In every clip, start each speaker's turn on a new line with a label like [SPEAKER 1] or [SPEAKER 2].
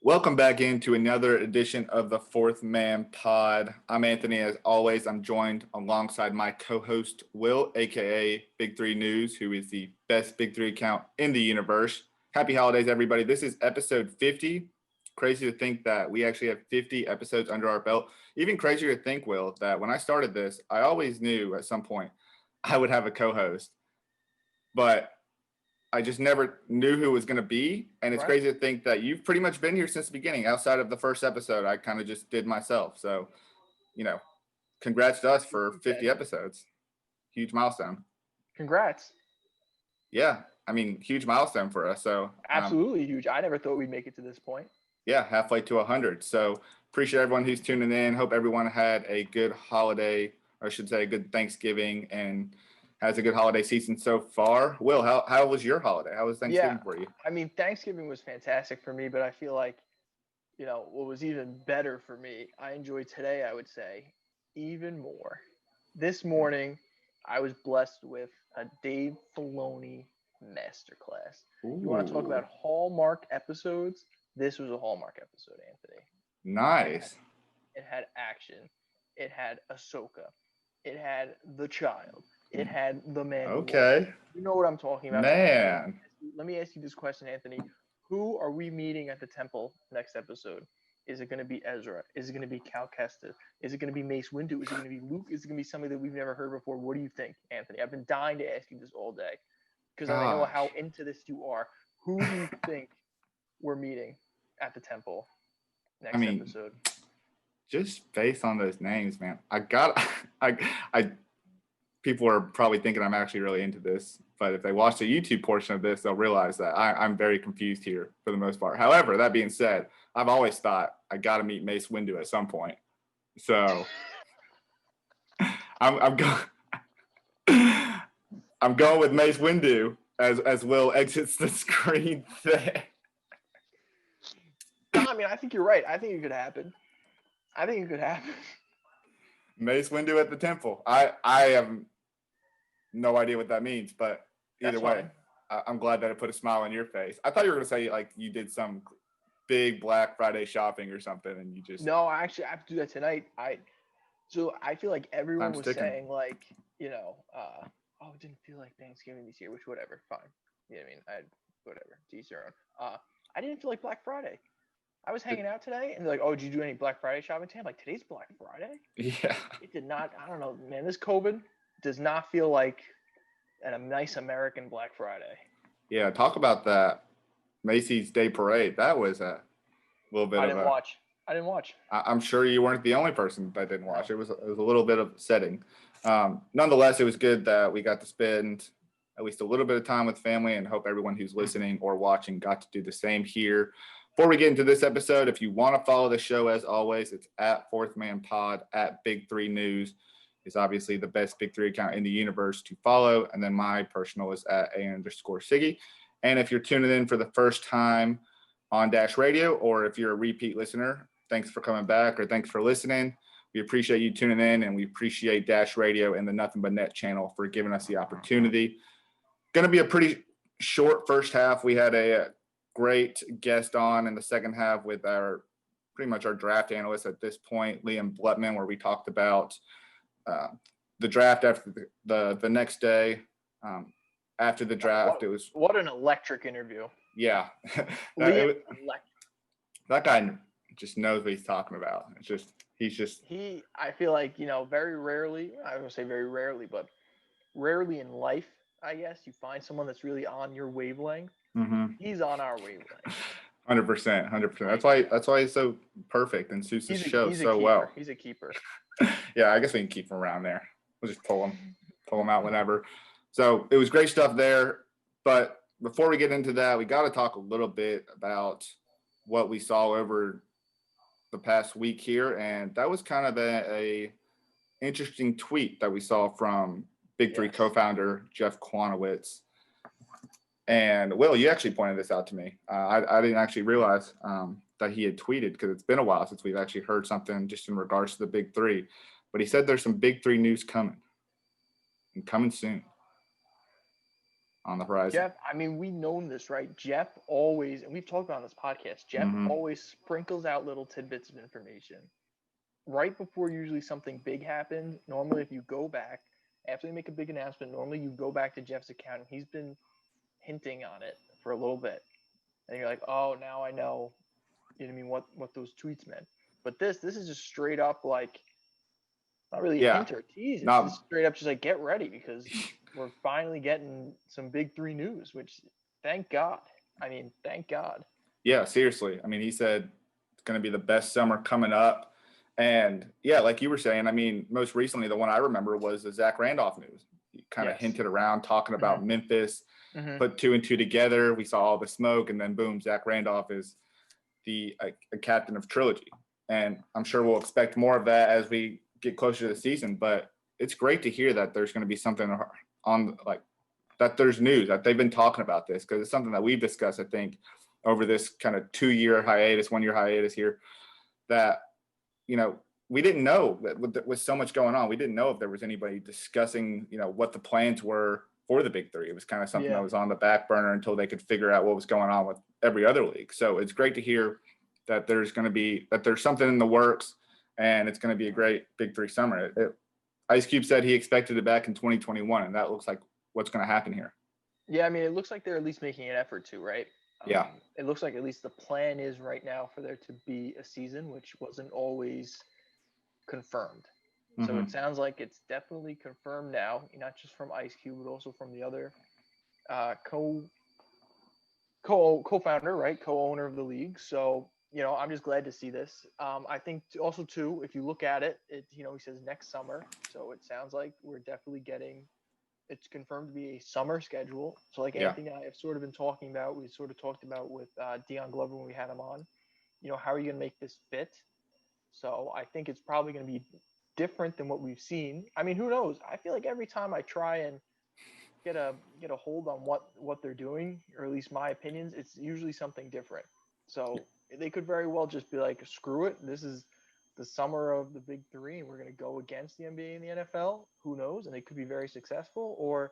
[SPEAKER 1] Welcome back into another edition of the Fourth Man Pod. I'm Anthony. As always, I'm joined alongside my co-host, Will, aka Big3 N3ws, who is the best Big 3 account in the universe. Happy holidays, everybody. This is episode 50. Crazy to think that we actually have 50 episodes under our belt. Even crazier to think, Will, that when I started this, I always knew at some point I would have a co-host. But I just never knew who it was going to be. And it's crazy to think that you've pretty much been here since the beginning. Outside of the first episode, I kind of just did myself. So, congrats to us for 50 episodes. Huge milestone.
[SPEAKER 2] Congrats.
[SPEAKER 1] Yeah. I mean, huge milestone for us. So
[SPEAKER 2] absolutely huge. I never thought we'd make it to this point.
[SPEAKER 1] Yeah. Halfway to 100. So appreciate everyone who's tuning in. Hope everyone had a good holiday, or I should say a good Thanksgiving, and has a good holiday season so far. Will, how was your holiday? How was Thanksgiving for you?
[SPEAKER 2] I mean, Thanksgiving was fantastic for me, but I feel like, what was even better for me, I enjoyed today, I would say, even more. This morning, I was blessed with a Dave Filoni masterclass.
[SPEAKER 1] Ooh.
[SPEAKER 2] You want to talk about Hallmark episodes? This was a Hallmark episode, Anthony.
[SPEAKER 1] Nice.
[SPEAKER 2] It had action. It had Ahsoka. It had The Child. It had the man.
[SPEAKER 1] Okay.
[SPEAKER 2] You know what I'm talking about.
[SPEAKER 1] Man.
[SPEAKER 2] Let me ask you this question, Anthony. Who are we meeting at the temple next episode? Is it going to be Ezra? Is it going to be Cal Kestis? Is it going to be Mace Windu? Is it going to be Luke? Is it going to be somebody that we've never heard before? What do you think, Anthony? I've been dying to ask you this all day because I know how into this you are. Who do you think we're meeting at the temple next episode?
[SPEAKER 1] Just based on those names, man, people are probably thinking I'm actually really into this, but if they watch the YouTube portion of this, they'll realize that I'm very confused here for the most part. However, that being said, I've always thought I got to meet Mace Windu at some point. So I'm going with Mace Windu as Will exits the screen there.
[SPEAKER 2] No, I think you're right. I think it could happen.
[SPEAKER 1] Mace Windu at the temple. I have no idea what that means, but either way, I'm glad that it put a smile on your face. I thought you were going to say like you did some big Black Friday shopping or something, and you just.
[SPEAKER 2] No, actually, I have to do that tonight. So I feel like everyone was saying like, it didn't feel like Thanksgiving this year, which whatever, fine. You know what I mean? Whatever, to each their own. I didn't feel like Black Friday. I was hanging out today, and they're like, "Oh, did you do any Black Friday shopping today?" I'm like, "Today's Black Friday."
[SPEAKER 1] Yeah.
[SPEAKER 2] It did not. I don't know, man. This COVID does not feel like a nice American Black Friday.
[SPEAKER 1] Yeah, talk about that Macy's Day Parade. That was a little bit. I didn't
[SPEAKER 2] watch.
[SPEAKER 1] I'm sure you weren't the only person that didn't watch. No. It was a little bit of setting. Nonetheless, it was good that we got to spend at least a little bit of time with family, and hope everyone who's listening or watching got to do the same here. Before we get into this episode, if you want to follow the show, as always, it's at Fourth Man Pod, at Big3 N3ws. Is obviously the best Big 3 account in the universe to follow. And then my personal is at @A_Siggy. And if you're tuning in for the first time on Dash Radio, or if you're a repeat listener, thanks for coming back, or thanks for listening. We appreciate you tuning in, and we appreciate Dash Radio and the Nothing But Net channel for giving us the opportunity. Going to be a pretty short first half. We had a great guest on in the second half with pretty much our draft analyst at this point, Liam Blutman, where we talked about the draft after the next day. After the draft, it was
[SPEAKER 2] what an electric interview.
[SPEAKER 1] Yeah,
[SPEAKER 2] that
[SPEAKER 1] guy just knows what he's talking about.
[SPEAKER 2] I feel like very rarely. I would say very rarely, but rarely in life, I guess, you find someone that's really on your wavelength.
[SPEAKER 1] Mm-hmm.
[SPEAKER 2] He's on our wavelength.
[SPEAKER 1] 100%. That's why he's so perfect and suits the show so well.
[SPEAKER 2] He's a keeper.
[SPEAKER 1] Yeah, I guess we can keep him around there. We'll just pull him out whenever. So it was great stuff there. But before we get into that, we got to talk a little bit about what we saw over the past week here. And that was kind of a interesting tweet that we saw from Big3 co-founder Jeff Kwatinetz. And Will, you actually pointed this out to me. I didn't actually realize that he had tweeted, because it's been a while since we've actually heard something just in regards to the Big 3. But he said there's some Big 3 news coming, and coming soon. on the horizon.
[SPEAKER 2] Jeff, I mean, we've known this, right? Jeff always, and we've talked about on this podcast, Jeff always sprinkles out little tidbits of information. Right before usually something big happens, normally if you go back, after they make a big announcement, normally you go back to Jeff's account and he's been hinting on it for a little bit. And you're like, oh, now I know, you know what I mean, what those tweets meant. But this is just straight up like, not really a hint or a tease. It's just straight up just like, get ready because we're finally getting some Big 3 news, which thank God. I mean, thank God.
[SPEAKER 1] Yeah, seriously. I mean, he said it's going to be the best summer coming up. And yeah, like you were saying, I mean, most recently, the one I remember was the Zach Randolph news. He kind of hinted around talking about Memphis, put 2 and 2 together. We saw all the smoke, and then boom, Zach Randolph is the a captain of Trilogy. And I'm sure we'll expect more of that as we get closer to the season. But it's great to hear that there's going to be something on like that there's news, that they've been talking about this, because it's something that we've discussed, I think, over this kind of 2-year hiatus, 1-year hiatus here, that we didn't know that with so much going on, we didn't know if there was anybody discussing, what the plans were for the Big 3. It was kind of something that was on the back burner until they could figure out what was going on with every other league. So it's great to hear that there's something in the works, and it's going to be a great Big 3 summer. Ice Cube said he expected it back in 2021, and that looks like what's going to happen here.
[SPEAKER 2] Yeah, I mean, it looks like they're at least making an effort to, right?
[SPEAKER 1] Yeah.
[SPEAKER 2] It looks like at least the plan is right now for there to be a season, which wasn't always confirmed. So it sounds like it's definitely confirmed now, not just from Ice Cube, but also from the other co-founder, right? Co-owner of the league. So, I'm just glad to see this. I think also too, if you look at it, he says next summer. So it sounds like we're definitely it's confirmed to be a summer schedule. So like Anthony and I have sort of been talking about, we sort of talked about with Dion Glover when we had him on, how are you going to make this fit? So I think it's probably going to be different than what we've seen. I mean, who knows? I feel like every time I try and get a hold on what they're doing, or at least my opinions, it's usually something different. So they could very well just be like, screw it. This is the summer of the Big 3, and we're going to go against the NBA and the NFL. Who knows? And they could be very successful, or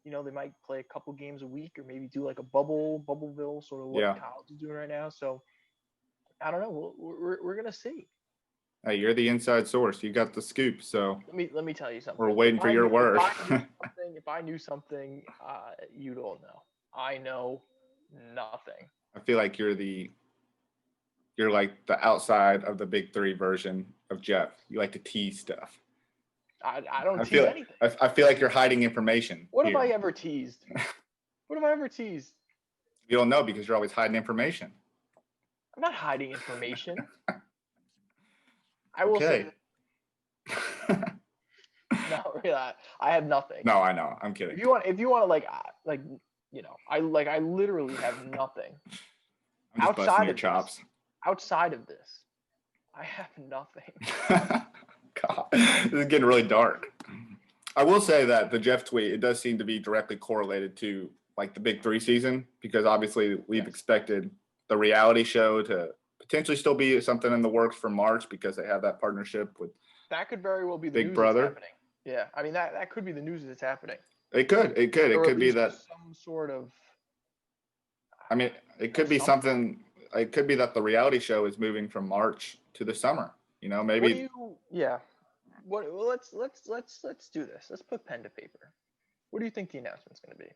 [SPEAKER 2] they might play a couple games a week, or maybe do like a Bubbleville, sort of what college is doing right now. So I don't know. We're going to see.
[SPEAKER 1] Hey, you're the inside source. You got the scoop. So
[SPEAKER 2] let me tell you something.
[SPEAKER 1] We're waiting for your word.
[SPEAKER 2] If I knew something, you don't know. I know nothing.
[SPEAKER 1] I feel like you're like the outside of the Big 3 version of Jeff. You like to tease stuff.
[SPEAKER 2] I don't tease anything.
[SPEAKER 1] I feel like you're hiding information.
[SPEAKER 2] What have I ever teased? What have I ever teased?
[SPEAKER 1] You don't know because you're always hiding information.
[SPEAKER 2] I'm not hiding information. I will say. No, really, I have nothing.
[SPEAKER 1] No, I know. I'm kidding.
[SPEAKER 2] If you want to I literally have nothing.
[SPEAKER 1] I'm just busting your chops.
[SPEAKER 2] Outside of this, I have nothing.
[SPEAKER 1] God, this is getting really dark. I will say that the Jeff tweet, it does seem to be directly correlated to like the Big 3 season, because obviously we've expected the reality show to potentially still be something in the works for March, because they have that partnership with
[SPEAKER 2] that could very well be the
[SPEAKER 1] Big
[SPEAKER 2] news
[SPEAKER 1] Brother.
[SPEAKER 2] That's happening. Yeah, I mean that could be the news that's happening.
[SPEAKER 1] It could be that
[SPEAKER 2] some sort of.
[SPEAKER 1] I mean, it could be something. It could be that the reality show is moving from March to the summer. Maybe.
[SPEAKER 2] Let's do this. Let's put pen to paper. What do you think the announcement's going to be?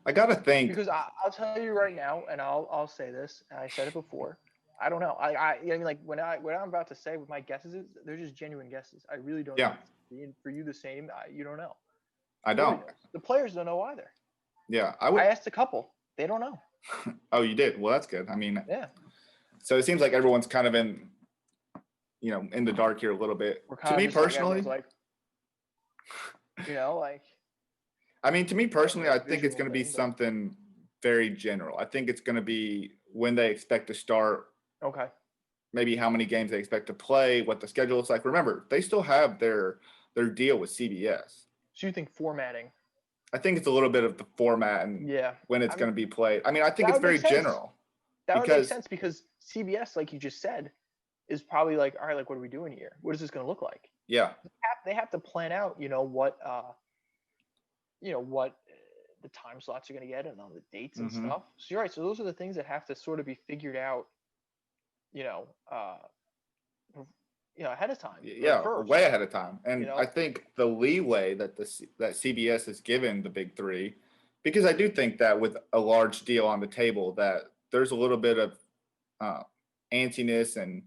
[SPEAKER 1] I gotta think,
[SPEAKER 2] because I'll tell you right now, and I'll say this, and I said it before. I don't know. I mean, like what I'm about to say with my guesses, they're just genuine guesses. I really don't know. For you, the same. You don't know.
[SPEAKER 1] I don't.
[SPEAKER 2] The players don't know either.
[SPEAKER 1] Yeah,
[SPEAKER 2] I asked a couple. They don't know.
[SPEAKER 1] Oh, you did? Well, that's good. I mean,
[SPEAKER 2] yeah.
[SPEAKER 1] So it seems like everyone's kind of in the dark here a little bit. To me personally, I mean, to me personally, I think it's going to be something very general. I think it's going to be when they expect to start.
[SPEAKER 2] Okay.
[SPEAKER 1] Maybe how many games they expect to play, what the schedule looks like. Remember, they still have their deal with CBS.
[SPEAKER 2] So you think formatting?
[SPEAKER 1] I think it's a little bit of the format and when it's going to be played. I mean, I think it's very general.
[SPEAKER 2] That would make sense because CBS, like you just said, is probably like, all right, like, what are we doing here? What is this going to look like?
[SPEAKER 1] Yeah.
[SPEAKER 2] They have to plan out, what the time slots you're going to get and on the dates and
[SPEAKER 1] Mhm.
[SPEAKER 2] stuff. So you're right. So those are the things that have to sort of be figured out, you know, ahead of time.
[SPEAKER 1] Yeah,
[SPEAKER 2] first,
[SPEAKER 1] way ahead of time.
[SPEAKER 2] you
[SPEAKER 1] And
[SPEAKER 2] know.
[SPEAKER 1] I think the leeway that that CBS has given the big three, because I do think that with a large deal on the table, that there's a little bit of uh, antsiness and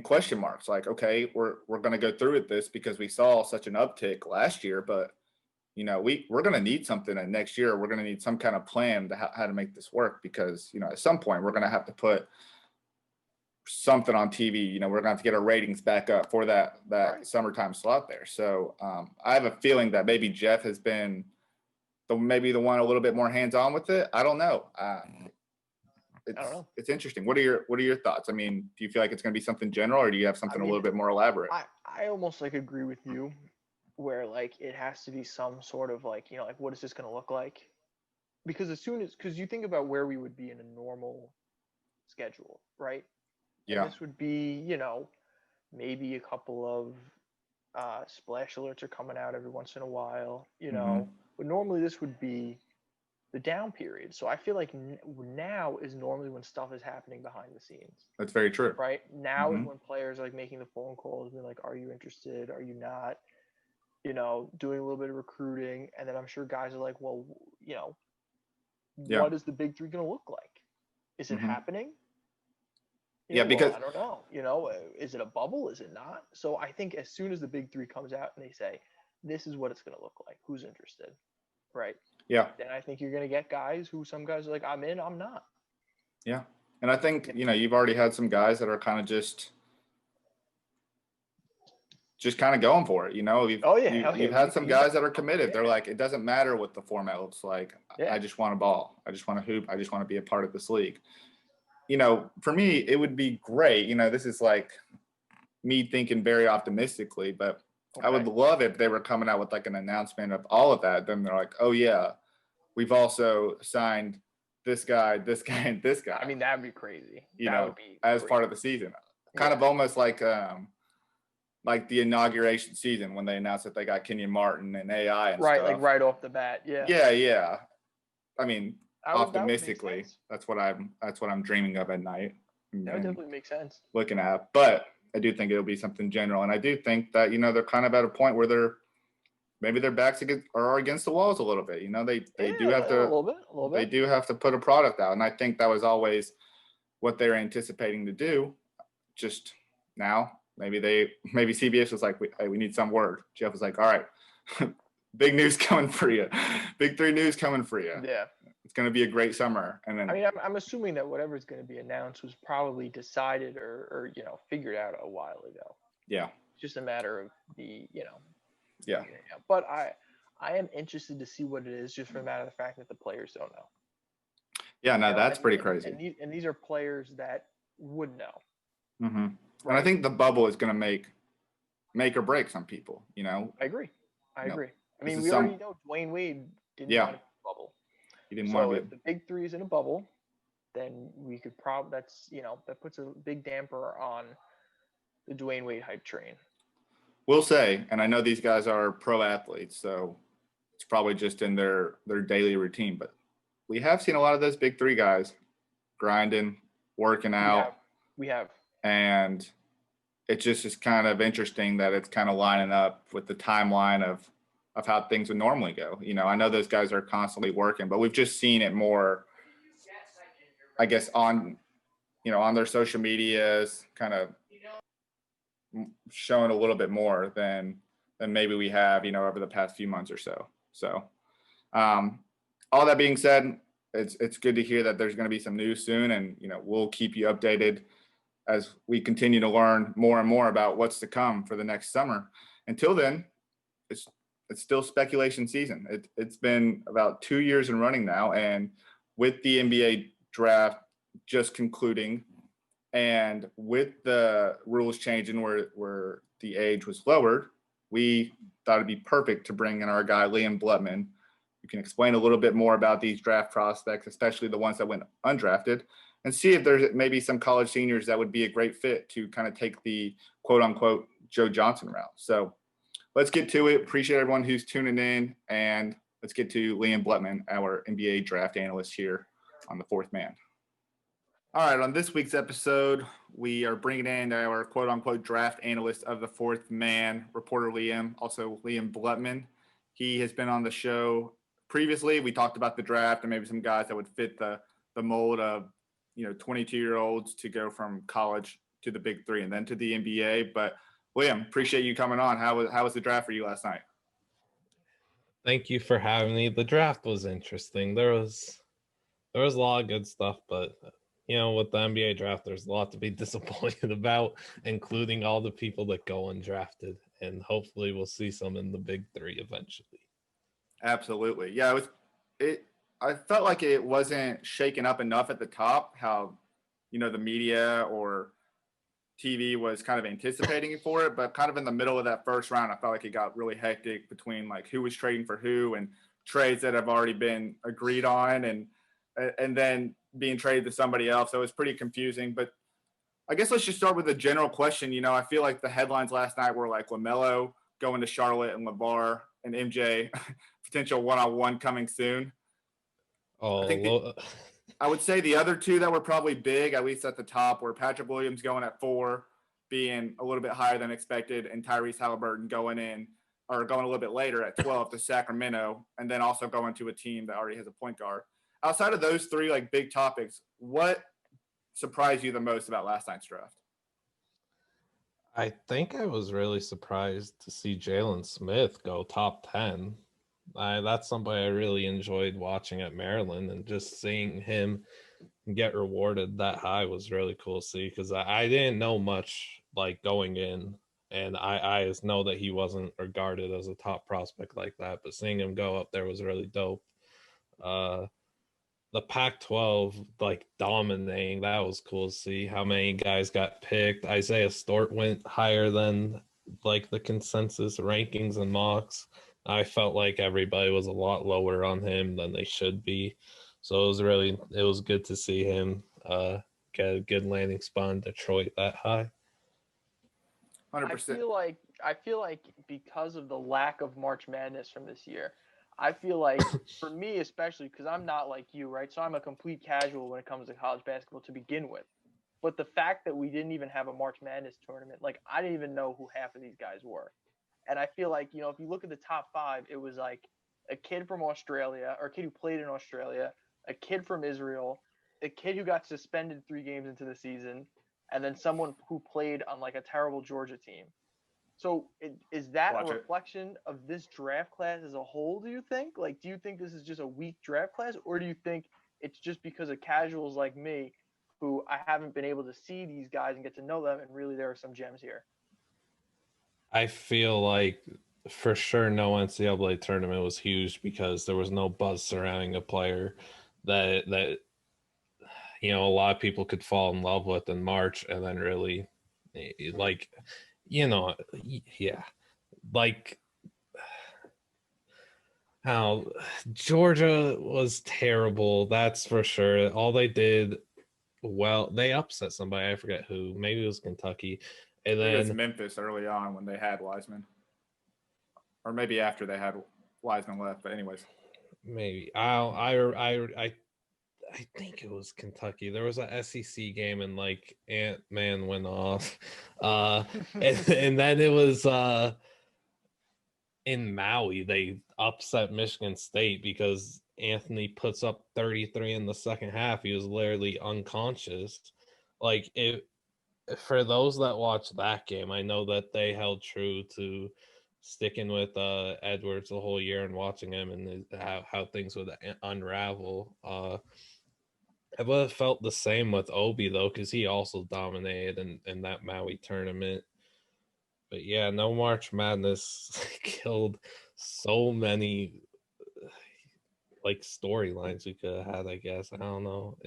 [SPEAKER 1] question marks. Like, okay, we're going to go through with this because we saw such an uptick last year, but we're going to need something, and next year we're going to need some kind of plan to how to make this work, because at some point we're going to have to put something on TV. We're going to have to get our ratings back up for that
[SPEAKER 2] Right.
[SPEAKER 1] summertime slot there. So I have a feeling that maybe Jeff has been maybe the one a little bit more hands on with it. I don't know.
[SPEAKER 2] I don't know.
[SPEAKER 1] It's interesting. What are your thoughts? I mean, do you feel like it's going to be something general, or do you have something a little bit more elaborate?
[SPEAKER 2] I almost like agree with you, where like it has to be some sort of like, like what is this going to look like? Because because you think about where we would be in a normal schedule, right? And
[SPEAKER 1] Yeah.
[SPEAKER 2] this would be, maybe a couple of splash alerts are coming out every once in a while, but normally this would be the down period. So I feel like now is normally when stuff is happening behind the scenes.
[SPEAKER 1] That's very true.
[SPEAKER 2] Right? Now is when players are like making the phone calls, being like, are you interested? Are you not? Doing a little bit of recruiting. And then I'm sure guys are like, well, what is the big three going to look like? Is it happening?
[SPEAKER 1] Because
[SPEAKER 2] I don't know. Is it a bubble? Is it not? So I think as soon as the big three comes out and they say, this is what it's going to look like, who's interested? Right.
[SPEAKER 1] Yeah.
[SPEAKER 2] Then I think you're going to get guys some guys are like, I'm in, I'm not.
[SPEAKER 1] Yeah. And I think, you've already had some guys that are kind of just kind of going for it. You've had some guys that are committed. They're like, it doesn't matter what the format looks like. I just want a ball. I just want to hoop. I just want to be a part of this league. For me, it would be great. This is like me thinking very optimistically, but I would love if they were coming out with like an announcement of all of that. Then they're like, oh yeah, we've also signed this guy, and this guy.
[SPEAKER 2] I mean, that'd be crazy.
[SPEAKER 1] As part of the season, kind of almost like the inauguration season when they announced that they got Kenyon Martin and AI and
[SPEAKER 2] right,
[SPEAKER 1] stuff.
[SPEAKER 2] like right off the bat. Yeah.
[SPEAKER 1] Yeah. I mean, optimistically, that's what I'm dreaming of at night.
[SPEAKER 2] That would definitely make sense.
[SPEAKER 1] Looking at, but I do think it'll be something general, and I do think that they're kind of at a point where maybe their backs are against the walls a little bit. They do have to
[SPEAKER 2] a little bit.
[SPEAKER 1] They do have to put a product out, and I think that was always what they're anticipating to do. Just now, maybe CBS was like, we need some word. Jeff was like, all right, big news coming for you, Big 3 news coming for you.
[SPEAKER 2] Yeah.
[SPEAKER 1] It's going to be a great summer. And then,
[SPEAKER 2] I mean, I'm assuming that whatever is going to be announced was probably decided or figured out a while ago.
[SPEAKER 1] Yeah.
[SPEAKER 2] It's just a matter of the.
[SPEAKER 1] Yeah.
[SPEAKER 2] But I am interested to see what it is, just for the matter of the fact that the players don't know.
[SPEAKER 1] Yeah, no, that's pretty crazy.
[SPEAKER 2] And these are players that would know.
[SPEAKER 1] Mm-hmm. Right? And I think the bubble is going to make or break some people. I
[SPEAKER 2] agree. I mean, we already know Dwayne Wade didn't want to be in a bubble.
[SPEAKER 1] He didn't want to be.
[SPEAKER 2] If the big three is in a bubble, then we could that puts a big damper on the Dwayne Wade hype train.
[SPEAKER 1] We'll say, and I know these guys are pro athletes, so it's probably just in their daily routine, but we have seen a lot of those big three guys grinding, working out.
[SPEAKER 2] We have.
[SPEAKER 1] And it just is kind of interesting that it's kind of lining up with the timeline of how things would normally go. I know those guys are constantly working, but we've just seen it more, I guess, on their social medias, kind of showing a little bit more than maybe we have, over the past few months or so. So all that being said, it's good to hear that there's going to be some news soon, and, we'll keep you updated as we continue to learn more and more about what's to come for the next summer. Until then, it's still speculation season. It's been about 2 years in running now, and with the NBA draft just concluding, and with the rules changing where the age was lowered, we thought it'd be perfect to bring in our guy Liam Blutman, who can explain a little bit more about these draft prospects, especially the ones that went undrafted, and see if there's maybe some college seniors that would be a great fit to kind of take the quote unquote Joe Johnson route. So let's get to it. Appreciate everyone who's tuning in, and let's get to Liam Blutman, our NBA draft analyst here on the Fourth Man. All right, on this week's episode, we are bringing in our quote-unquote draft analyst of the Fourth Man, reporter Liam, also Liam Blutman. He has been on the show previously. We talked about the draft and maybe some guys that would fit the mold of, 22-year-olds to go from college to the Big Three and then to the NBA. But Liam, appreciate you coming on. How was the draft for you last night?
[SPEAKER 3] Thank you for having me. The draft was interesting. There was a lot of good stuff, but with the NBA draft, there's a lot to be disappointed about, including all the people that go undrafted, and hopefully we'll see some in the Big Three eventually.
[SPEAKER 1] Absolutely. Yeah, I felt like it wasn't shaken up enough at the top, how, the media or TV was kind of anticipating for it, but kind of in the middle of that first round, I felt like it got really hectic between like who was trading for who and trades that have already been agreed on and then being traded to somebody else. So it was pretty confusing, but I guess let's just start with a general question. I feel like the headlines last night were like LaMelo going to Charlotte and LeVar and MJ potential one-on-one coming soon. I would say the other two that were probably big, at least at the top, were Patrick Williams going at 4, being a little bit higher than expected, and Tyrese Halliburton going a little bit later at 12 to Sacramento, and then also going to a team that already has a point guard. Outside of those three like big topics, what surprised you the most about last night's draft?
[SPEAKER 3] I think I was really surprised to see Jalen Smith go top 10. That's somebody I really enjoyed watching at Maryland, and just seeing him get rewarded that high was really cool to see, because I didn't know much like going in, and I just know that he wasn't regarded as a top prospect like that, but seeing him go up there was really dope. The Pac-12 like dominating, that was cool to see how many guys got picked. Isaiah Stewart went higher than like the consensus rankings and mocks. I felt like everybody was a lot lower on him than they should be. So it was good to see him get a good landing spot in Detroit that high.
[SPEAKER 1] 100%.
[SPEAKER 2] I feel like because of the lack of March Madness from this year, I feel like for me especially, because I'm not like you, right? So I'm a complete casual when it comes to college basketball to begin with. But the fact that we didn't even have a March Madness tournament, like I didn't even know who half of these guys were. And I feel like, if you look at the top 5, it was like a kid from Australia, or a kid who played in Australia, a kid from Israel, a kid who got suspended 3 games into the season, and then someone who played on like a terrible Georgia team. So is that a reflection of this draft class as a whole, do you think? Like, do you think this is just a weak draft class, or do you think it's just because of casuals like me who I haven't been able to see these guys and get to know them, and really there are some gems here?
[SPEAKER 3] I feel like for sure no NCAA tournament was huge because there was no buzz surrounding a player that a lot of people could fall in love with in March, and then really like how Georgia was terrible, that's for sure. All they did, well, they upset somebody, I forget who, maybe it was Kentucky. And then
[SPEAKER 1] it was Memphis early on when they had Wiseman, or maybe after they had Wiseman left. But anyways,
[SPEAKER 3] maybe I think it was Kentucky. There was a SEC game and like Ant-Man went off, and then it was in Maui. They upset Michigan State because Anthony puts up 33 in the second half. He was literally unconscious. Like it. For those that watched that game, I know that they held true to sticking with Edwards the whole year and watching him and how things would unravel. I would have felt the same with Obi, though, because he also dominated in that Maui tournament. But yeah, no March Madness killed so many like storylines we could have had, I guess. I don't know.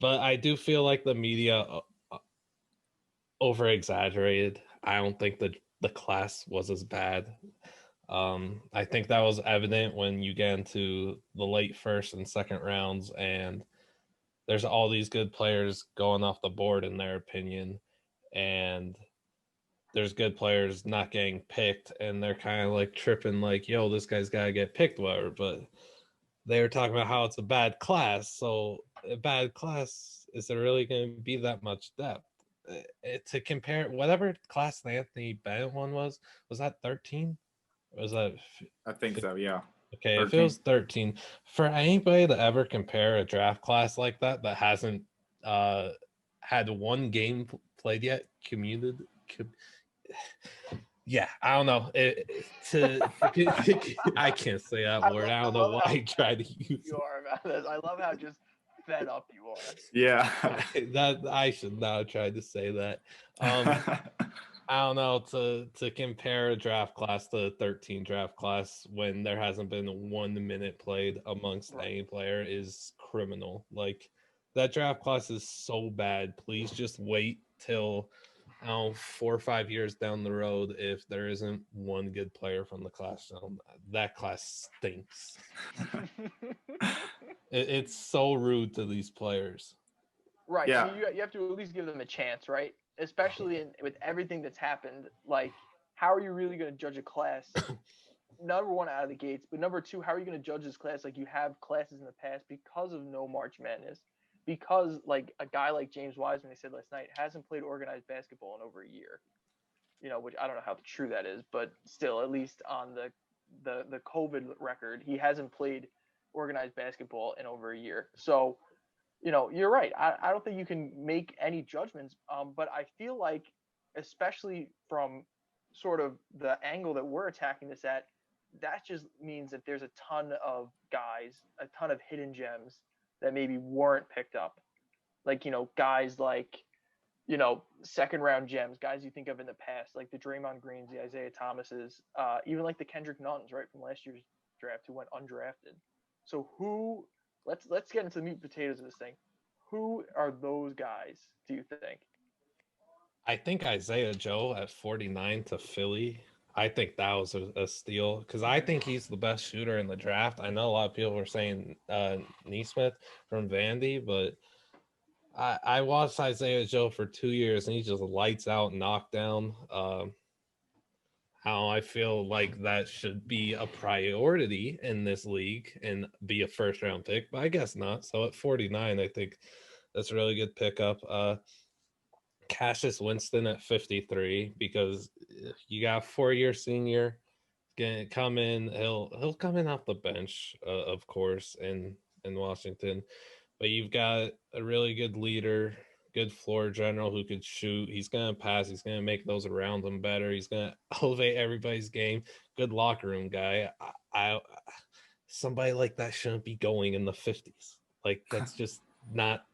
[SPEAKER 3] But I do feel like the media over exaggerated. I don't think the class was as bad. I think that was evident when you get into the late first and second rounds, and there's all these good players going off the board in their opinion, and there's good players not getting picked, and they're kind of like tripping, like, yo, this guy's got to get picked, whatever. But they were talking about how it's a bad class. So a bad class, is there really going to be that much depth? To compare, whatever class the Anthony Bennett one was that 13? Or was that?
[SPEAKER 1] I think so. Yeah.
[SPEAKER 3] Okay,
[SPEAKER 1] 13.
[SPEAKER 3] if it was 13, for anybody to ever compare a draft class like that hasn't had one game played yet, yeah, I don't know. I can't say that word. I don't know why I tried to use
[SPEAKER 2] You are about this. I love how just fed up you are.
[SPEAKER 1] Yeah.
[SPEAKER 3] that. I should not have tried to say that. I don't know, to compare a draft class to a 13 draft class when there hasn't been 1 minute played amongst any player is criminal. Like, that draft class is so bad. Please just wait till 4 or 5 years down the road if there isn't one good player from the class. That class stinks. It's so rude to these players.
[SPEAKER 2] Right.
[SPEAKER 1] Yeah.
[SPEAKER 2] I mean, you have to at least give them a chance, right? Especially with everything that's happened. Like, how are you really going to judge a class? Number one, out of the gates, but number two, how are you going to judge this class like you have classes in the past because of no March Madness? Because like a guy like James Wiseman, they said last night, hasn't played organized basketball in over a year. Which I don't know how true that is, but still, at least on the COVID record, he hasn't played organized basketball in over a year. So you're right. I don't think you can make any judgments. But I feel like, especially from sort of the angle that we're attacking this at, that just means that there's a ton of guys, a ton of hidden gems that maybe weren't picked up. Like, guys like, second round gems, guys you think of in the past, like the Draymond Greens, the Isaiah Thomases, even like the Kendrick Nuns, right, from last year's draft, who went undrafted. So let's get into the meat and potatoes of this thing. Who are those guys, do you think?
[SPEAKER 3] I think Isaiah Joe at 49 to Philly. I think that was a steal because I think he's the best shooter in the draft. I know a lot of people were saying Neesmith from Vandy, but I watched Isaiah Joe for 2 years and he just lights out knockdown. How I feel like that should be a priority in this league and be a first round pick, but I guess not. So at 49, I think that's a really good pickup. Cassius Winston at 53 because you got a 4-year senior gonna come in. He'll come in off the bench, of course, in Washington, but you've got a really good leader, good floor general who could shoot. He's gonna pass. He's gonna make those around him better. He's gonna elevate everybody's game. Good locker room guy. I somebody like that shouldn't be going in the 50s. Like, that's just not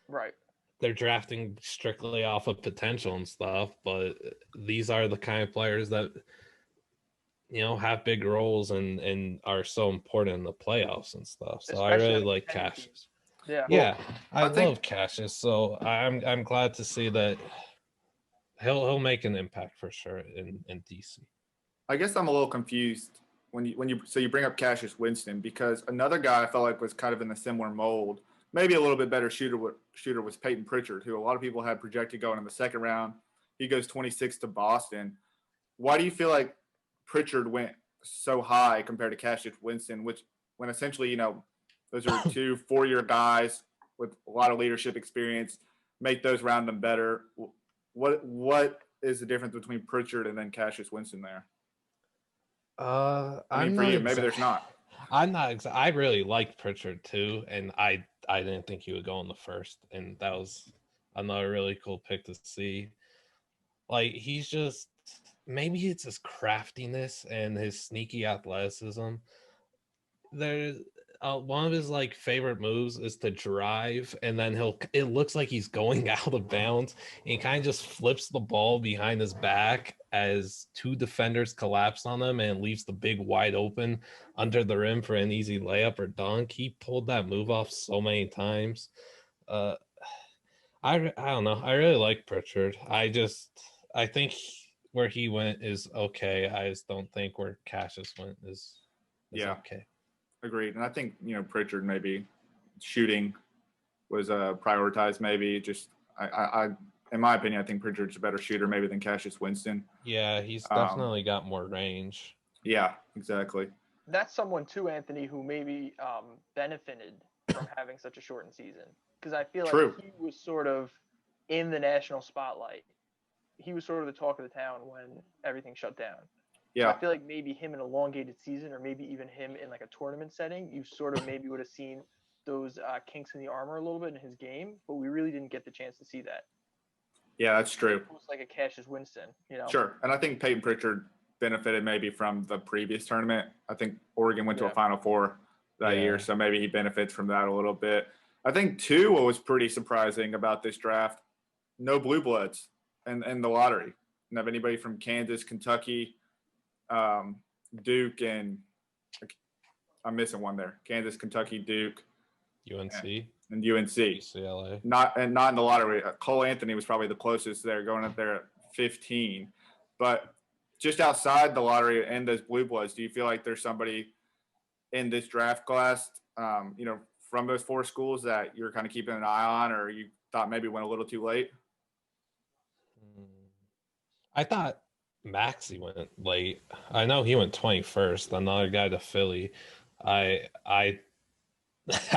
[SPEAKER 2] right.
[SPEAKER 3] They're drafting strictly off of potential and stuff, but these are the kind of players that have big roles and are so important in the playoffs and stuff. So I
[SPEAKER 2] Especially
[SPEAKER 3] really
[SPEAKER 2] on
[SPEAKER 3] like
[SPEAKER 2] contending
[SPEAKER 3] Cassius.
[SPEAKER 2] teams. Yeah.
[SPEAKER 3] Yeah,
[SPEAKER 1] I
[SPEAKER 3] I
[SPEAKER 1] think-
[SPEAKER 3] love Cassius. So I'm glad to see that he'll make an impact for sure in DC.
[SPEAKER 1] I guess I'm a little confused when you bring up Cassius Winston because another guy I felt like was kind of in the similar mold, maybe a little bit better shooter was Peyton Pritchard, who a lot of people had projected going in the second round. He goes 26 to Boston. Why do you feel like Pritchard went so high compared to Cassius Winston, when essentially, those are 2 4-year guys with a lot of leadership experience, make those round them better. What is the difference between Pritchard and then Cassius Winston there? I mean, for you, maybe there's not.
[SPEAKER 3] I'm not. I really liked Pritchard too, and I didn't think he would go in the first, and that was another really cool pick to see. Like, he's just, maybe it's his craftiness and his sneaky athleticism. There's one of his like favorite moves is to drive, and then it looks like he's going out of bounds, and he kind of just flips the ball behind his back as 2 defenders collapse on him and leaves the big wide open under the rim for an easy layup or dunk. He pulled that move off so many times. I don't know. I really like Pritchard. I think where he went is okay. I just don't think where Cassius went is okay.
[SPEAKER 1] Agreed. And I think, Pritchard maybe shooting was prioritized. Maybe just I in my opinion, I think Pritchard's a better shooter maybe than Cassius Winston.
[SPEAKER 3] Yeah, he's definitely got more range.
[SPEAKER 1] Yeah, exactly.
[SPEAKER 2] That's someone too, Anthony, who maybe benefited from having such a shortened season, because I feel
[SPEAKER 1] True.
[SPEAKER 2] like he was sort of in the national spotlight. He was sort of the talk of the town when everything shut down. So
[SPEAKER 1] Yeah.
[SPEAKER 2] I feel like maybe him in an elongated season, or maybe even him in like a tournament setting, you sort of maybe would have seen those kinks in the armor a little bit in his game, but we really didn't get the chance to see that.
[SPEAKER 1] Yeah, that's true.
[SPEAKER 2] Almost like a Cassius Winston, you know?
[SPEAKER 1] Sure. And I think Peyton Pritchard benefited maybe from the previous tournament. I think Oregon went to a Final Four that year, so maybe he benefits from that a little bit. I think, too, what was pretty surprising about this draft, no blue bloods in the lottery. Didn't have anybody from Kansas, Kentucky, Duke, and I'm missing one there. Kansas, Kentucky, Duke.
[SPEAKER 3] UNC.
[SPEAKER 1] And UNC.
[SPEAKER 3] UCLA.
[SPEAKER 1] Not in the lottery. Cole Anthony was probably the closest there, going up there at 15. But just outside the lottery and those blue bloods, do you feel like there's somebody in this draft class, from those four schools that you're kind of keeping an eye on, or you thought maybe went a little too late?
[SPEAKER 3] I thought Maxey went late. I know he went 21st. Another guy to Philly. I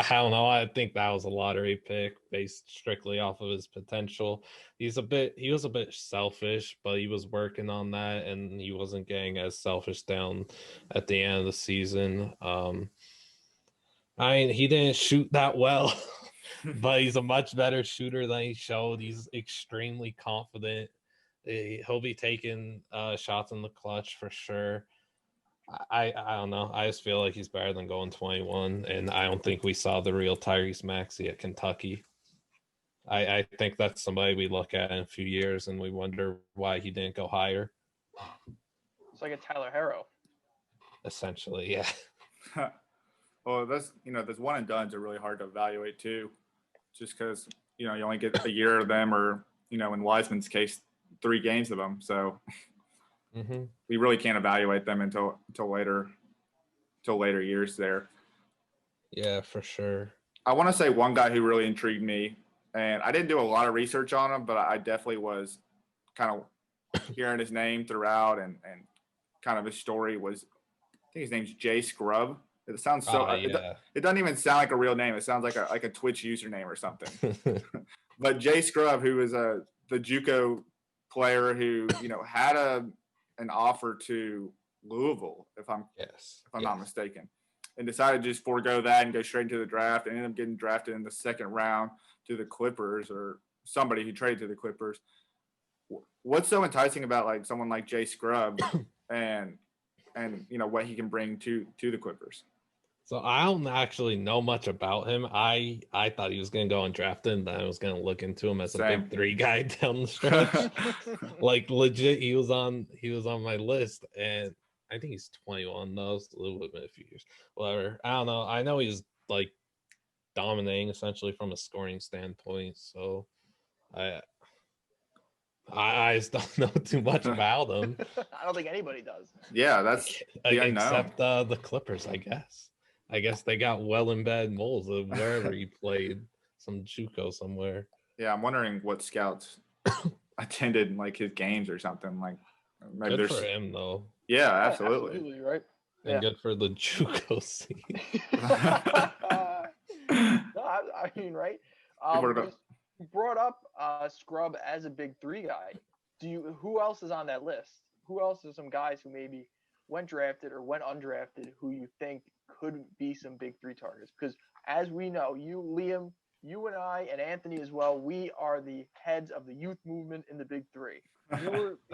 [SPEAKER 3] don't know. I think that was a lottery pick based strictly off of his potential. He was a bit selfish, but he was working on that, and he wasn't getting as selfish down at the end of the season. He didn't shoot that well, but he's a much better shooter than he showed. He's extremely confident. He'll be taking shots in the clutch for sure. I don't know. I just feel like he's better than going 21, and I don't think we saw the real Tyrese Maxey at Kentucky. I think that's somebody we look at in a few years, and we wonder why he didn't go higher.
[SPEAKER 2] It's like a Tyler Herro.
[SPEAKER 3] Essentially, yeah.
[SPEAKER 1] Well, those one and dones are really hard to evaluate too, just because you only get a year of them, or in Wiseman's case, 3 games of them. So we really can't evaluate them until later years there.
[SPEAKER 3] Yeah, for sure.
[SPEAKER 1] I want to say one guy who really intrigued me, and I didn't do a lot of research on him, but I definitely was kind of hearing his name throughout and kind of his story was, I think his name's Jay Scrub. It sounds so. It doesn't even sound like a real name. It sounds like a Twitch username or something. But Jay Scrub, who is the JUCO player who had an offer to Louisville, if I'm not mistaken, and decided to just forego that and go straight into the draft, and ended up getting drafted in the second round to the Clippers, or somebody who traded to the Clippers. What's so enticing about like someone like Jay Scrub and what he can bring to the Clippers?
[SPEAKER 3] So I don't actually know much about him. I thought he was going to go undrafted, and then I was going to look into him as a Big 3 guy down the stretch. Like legit, he was on my list, and I think he's 21 though. So a little bit a few years, whatever. I don't know. I know he's like dominating essentially from a scoring standpoint. So I just don't know too much about him.
[SPEAKER 2] I don't think anybody does.
[SPEAKER 1] Yeah, that's
[SPEAKER 3] except the Clippers, I guess. I guess they got well in bad moles of wherever he played, some JUCO somewhere.
[SPEAKER 1] Yeah, I'm wondering what scouts attended like his games or something. Like maybe
[SPEAKER 3] good for him though.
[SPEAKER 1] Yeah, absolutely.
[SPEAKER 2] Absolutely, right?
[SPEAKER 3] And good for the JUCO scene.
[SPEAKER 2] No, I mean, right? You brought up Scrub as a Big 3 guy. Who else is on that list? Who else are some guys who maybe went drafted or went undrafted who you think could be some Big 3 targets? Because as we know, you, Liam, you and I, and Anthony as well, we are the heads of the youth movement in the Big 3.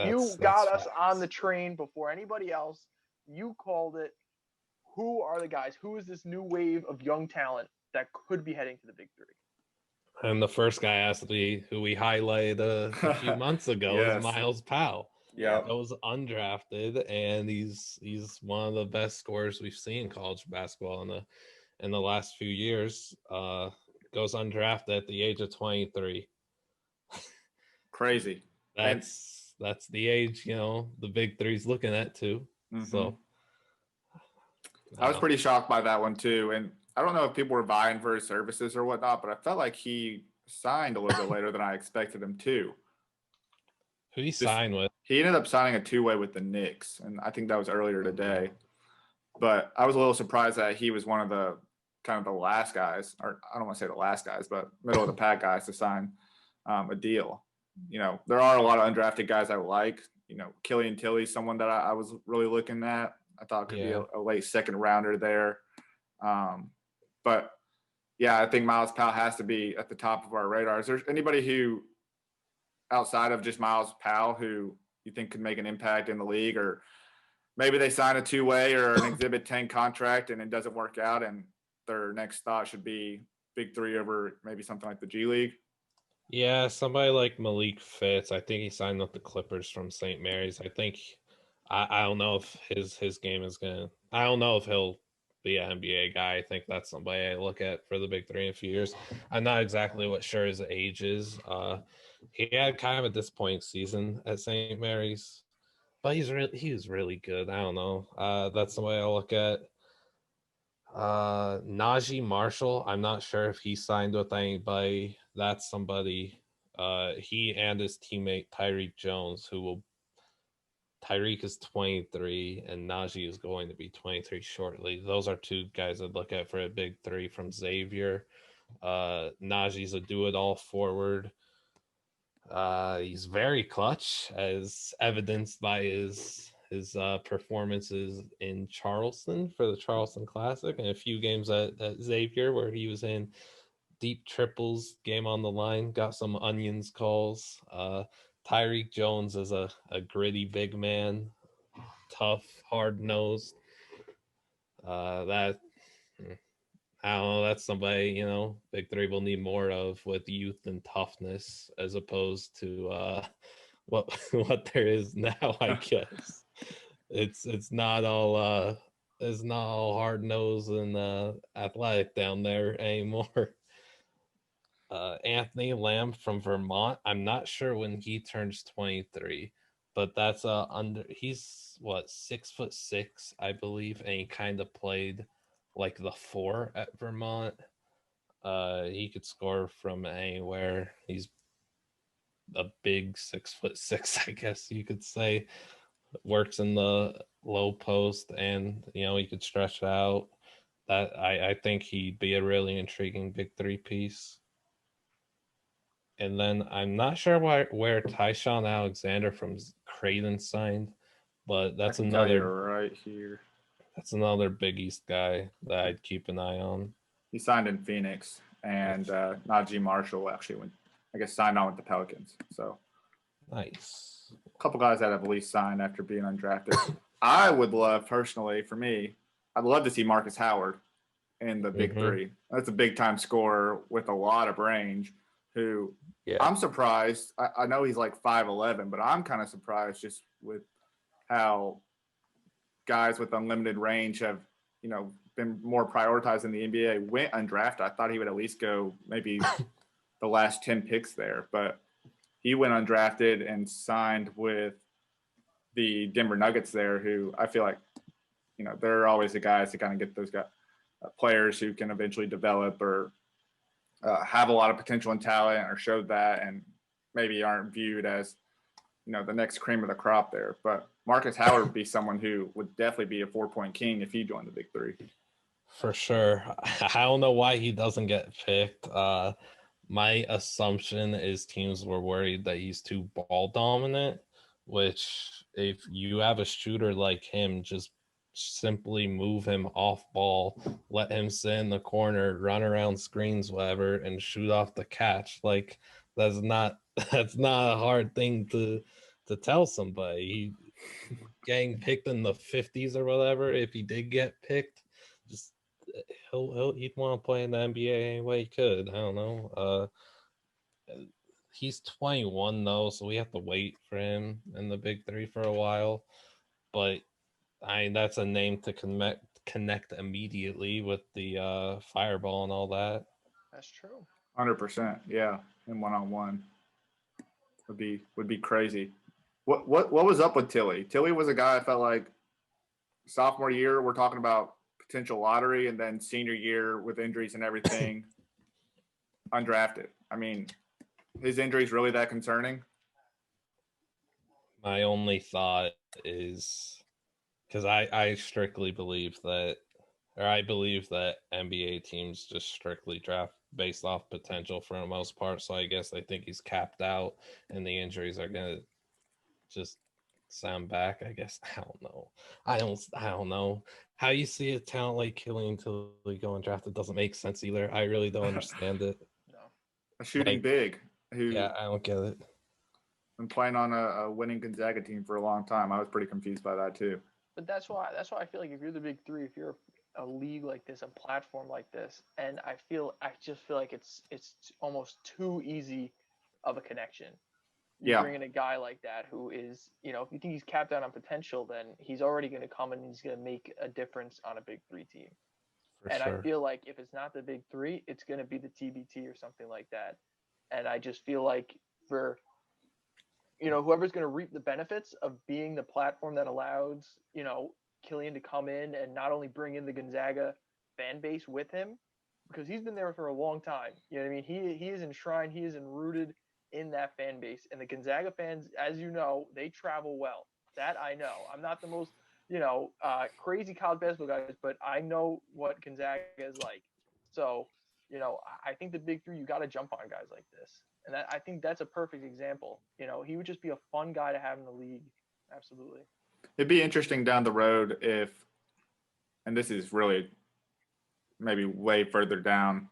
[SPEAKER 2] You got us on the train before anybody else. You called it. Who are the guys? Who is this new wave of young talent that could be heading to the Big 3?
[SPEAKER 3] And the first guy has to be who we highlighted a few months ago is Miles Powell.
[SPEAKER 1] Yeah,
[SPEAKER 3] that was undrafted, and he's one of the best scorers we've seen in college basketball in the last few years. Goes undrafted at the age of 23.
[SPEAKER 1] Crazy.
[SPEAKER 3] That's the age the Big 3's looking at too. So
[SPEAKER 1] I was pretty shocked by that one too, and I don't know if people were buying for his services or whatnot, but I felt like he signed a little bit later than I expected him to.
[SPEAKER 3] Who he signed with?
[SPEAKER 1] He ended up signing a two-way with the Knicks, and I think that was earlier today. But I was a little surprised that he was one of the kind of the last guys, or I don't want to say the last guys, but middle of the pack guys to sign a deal. You know, there are a lot of undrafted guys I like. You know, Killian Tilly's someone that I was really looking at. I thought could be a late second rounder there. But yeah, I think Miles Powell has to be at the top of our radar. Is there anybody who, outside of just Miles Powell, who you think could make an impact in the league, or maybe they sign a two-way or an Exhibit 10 contract and it doesn't work out and their next thought should be Big 3 over maybe something like the G League?
[SPEAKER 3] Yeah, somebody like Malik Fitz. I think he signed with the Clippers from St. Mary's. I think I don't know if his game is gonna. I don't know if he'll be an NBA guy. I think that's somebody I look at for the Big 3 in a few years. I'm not exactly sure his age is. He had kind of a disappointing season at St. Mary's, but he was really good. I don't know. That's the way I look at. Najee Marshall. I'm not sure if he signed with anybody. That's somebody. He and his teammate Tyreek Jones, Tyreek is 23 and Najee is going to be 23 shortly. Those are two guys I'd look at for a Big 3 from Xavier. Najee's a do-it-all forward. He's very clutch, as evidenced by his performances in Charleston for the Charleston Classic and a few games at Xavier where he was in deep triples, game on the line, got some onions calls. Tyreek Jones is a gritty big man, tough, hard-nosed. That I don't know. That's somebody, you know, Big 3 will need more of with youth and toughness as opposed to what there is now, I guess. It's not all hard nosed and athletic down there anymore. Anthony Lamb from Vermont. I'm not sure when he turns 23, but that's he's 6'6", I believe, and he kind of played like the 4 at Vermont. He could score from anywhere. He's a big 6'6", I guess you could say. Works in the low post, and you know he could stretch it out. That I think he'd be a really intriguing Big 3 piece. And then I'm not sure where Tyshawn Alexander from Creighton signed, but that's another
[SPEAKER 1] right here.
[SPEAKER 3] That's another Big East guy that I'd keep an eye on.
[SPEAKER 1] He signed in Phoenix, and Najee Marshall actually signed on with the Pelicans. So
[SPEAKER 3] nice.
[SPEAKER 1] A couple guys that have at least signed after being undrafted. I would love, personally, for me, I'd love to see Marcus Howard in the Big 3. That's a big-time scorer with a lot of range who I'm surprised. I know he's like 5'11", but I'm kind of surprised just with how guys with unlimited range have, you know, been more prioritized in the NBA. Went undrafted. I thought he would at least go maybe the last 10 picks there, but he went undrafted and signed with the Denver Nuggets there, who I feel like, you know, they're always the guys to kind of get those guys, players who can eventually develop or have a lot of potential and talent or showed that and maybe aren't viewed as, you know, the next cream of the crop there. But Marcus Howard would be someone who would definitely be a 4-point king if he joined the Big 3.
[SPEAKER 3] For sure. I don't know why he doesn't get picked. My assumption is teams were worried that he's too ball dominant, which if you have a shooter like him, just simply move him off ball, let him sit in the corner, run around screens, whatever, and shoot off the catch. Like that's not a hard thing to tell somebody. He getting picked in the 50s or whatever, if he did get picked, just he'd want to play in the NBA any way he could. I don't know. He's 21 though, so we have to wait for him in the Big 3 for a while. But that's a name to connect immediately with the fireball and all that.
[SPEAKER 2] That's true.
[SPEAKER 1] 100%, yeah. And one-on-one would be crazy. What was up with Tilly? Tilly was a guy I felt like sophomore year we're talking about potential lottery, and then senior year with injuries and everything, undrafted. I mean, his injury is really that concerning?
[SPEAKER 3] My only thought is because I strictly believe that, or I believe that NBA teams just strictly draft based off potential for the most part. So I guess I think he's capped out, and the injuries are gonna just sound back. I guess I don't know. I don't know how you see a talent like Killian Tilly going drafted doesn't make sense either. I really don't understand it.
[SPEAKER 2] No.
[SPEAKER 1] A shooting
[SPEAKER 3] Like,
[SPEAKER 1] big who
[SPEAKER 3] yeah, I don't get it.
[SPEAKER 1] been playing on a winning Gonzaga team for a long time. I was pretty confused by that too.
[SPEAKER 2] But that's why I feel like if you're the big three, if you're a league like this, a platform like this, and I just feel like it's almost too easy of a connection. You
[SPEAKER 1] Yeah.
[SPEAKER 2] bring in a guy like that who is, if you think he's capped out on potential, then he's already going to come and he's going to make a difference on a big three team.
[SPEAKER 3] For
[SPEAKER 2] And
[SPEAKER 3] sure.
[SPEAKER 2] I feel like if it's not the big three, it's going to be the TBT or something like that. And I just feel like for whoever's going to reap the benefits of being the platform that allows, Killian to come in and not only bring in the Gonzaga fan base with him, because he's been there for a long time. You know what I mean? He is enshrined, he is enrooted in that fan base. And the Gonzaga fans, as you know, they travel well. That I know. I'm not the most, crazy college basketball guys, but I know what Gonzaga is like. So, I think the big three, you got to jump on guys like this. And I think that's a perfect example. He would just be a fun guy to have in the league. Absolutely.
[SPEAKER 1] It'd be interesting down the road if, and this is really maybe way further down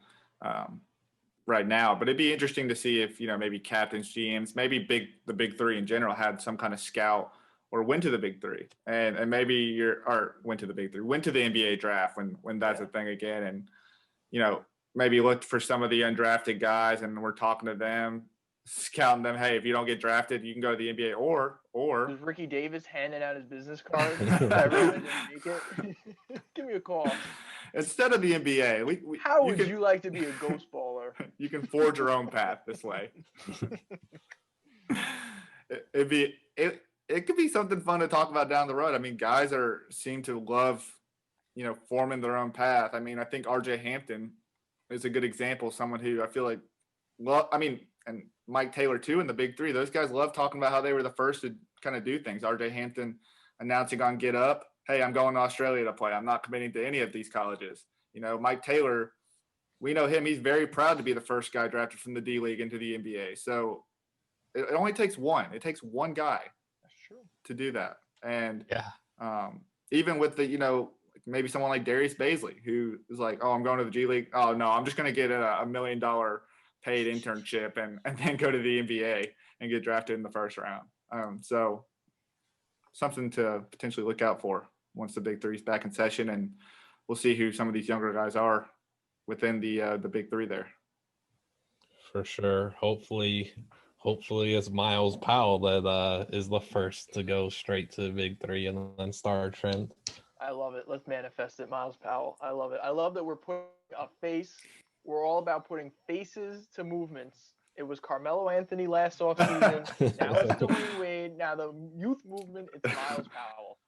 [SPEAKER 1] right now, but it'd be interesting to see if, maybe captains, GMs, maybe the big three in general had some kind of scout or went to the big three and maybe went to the big three, went to the NBA draft when that's a thing again. And, maybe looked for some of the undrafted guys and we're talking to them, scouting them. Hey, if you don't get drafted, you can go to the NBA or
[SPEAKER 2] Is Ricky Davis handing out his business card to everyone to make it? Give me a call.
[SPEAKER 1] instead of the NBA,
[SPEAKER 2] How would you like to be a ghost baller?
[SPEAKER 1] You can forge your own path this way. It could be something fun to talk about down the road. I mean, guys seem to love, forming their own path. I mean, I think RJ Hampton is a good example. Someone who I feel like, and Mike Taylor too in the big three. Those guys love talking about how they were the first to kind of do things. RJ Hampton announcing on Get Up, hey, I'm going to Australia to play. I'm not committing to any of these colleges. Mike Taylor, we know him. He's very proud to be the first guy drafted from the D League into the NBA. So it only takes one. It takes one guy.
[SPEAKER 2] That's true. To
[SPEAKER 1] do that. And
[SPEAKER 3] yeah,
[SPEAKER 1] even with the, maybe someone like Darius Baisley, who is like, oh, I'm going to the G League. Oh, no, I'm just going to get $1 million paid internship and then go to the NBA and get drafted in the first round. So something to potentially look out for once the big three is back in session. And we'll see who some of these younger guys are within the big three there.
[SPEAKER 3] For sure. Hopefully it's Miles Powell that is the first to go straight to the big three and then start a trend.
[SPEAKER 2] I love it. Let's manifest it, Miles Powell. I love it. I love that we're putting a face. We're all about putting faces to movements. It was Carmelo Anthony last offseason. Now it's Dwayne Wade. Now the youth movement, it's Miles Powell.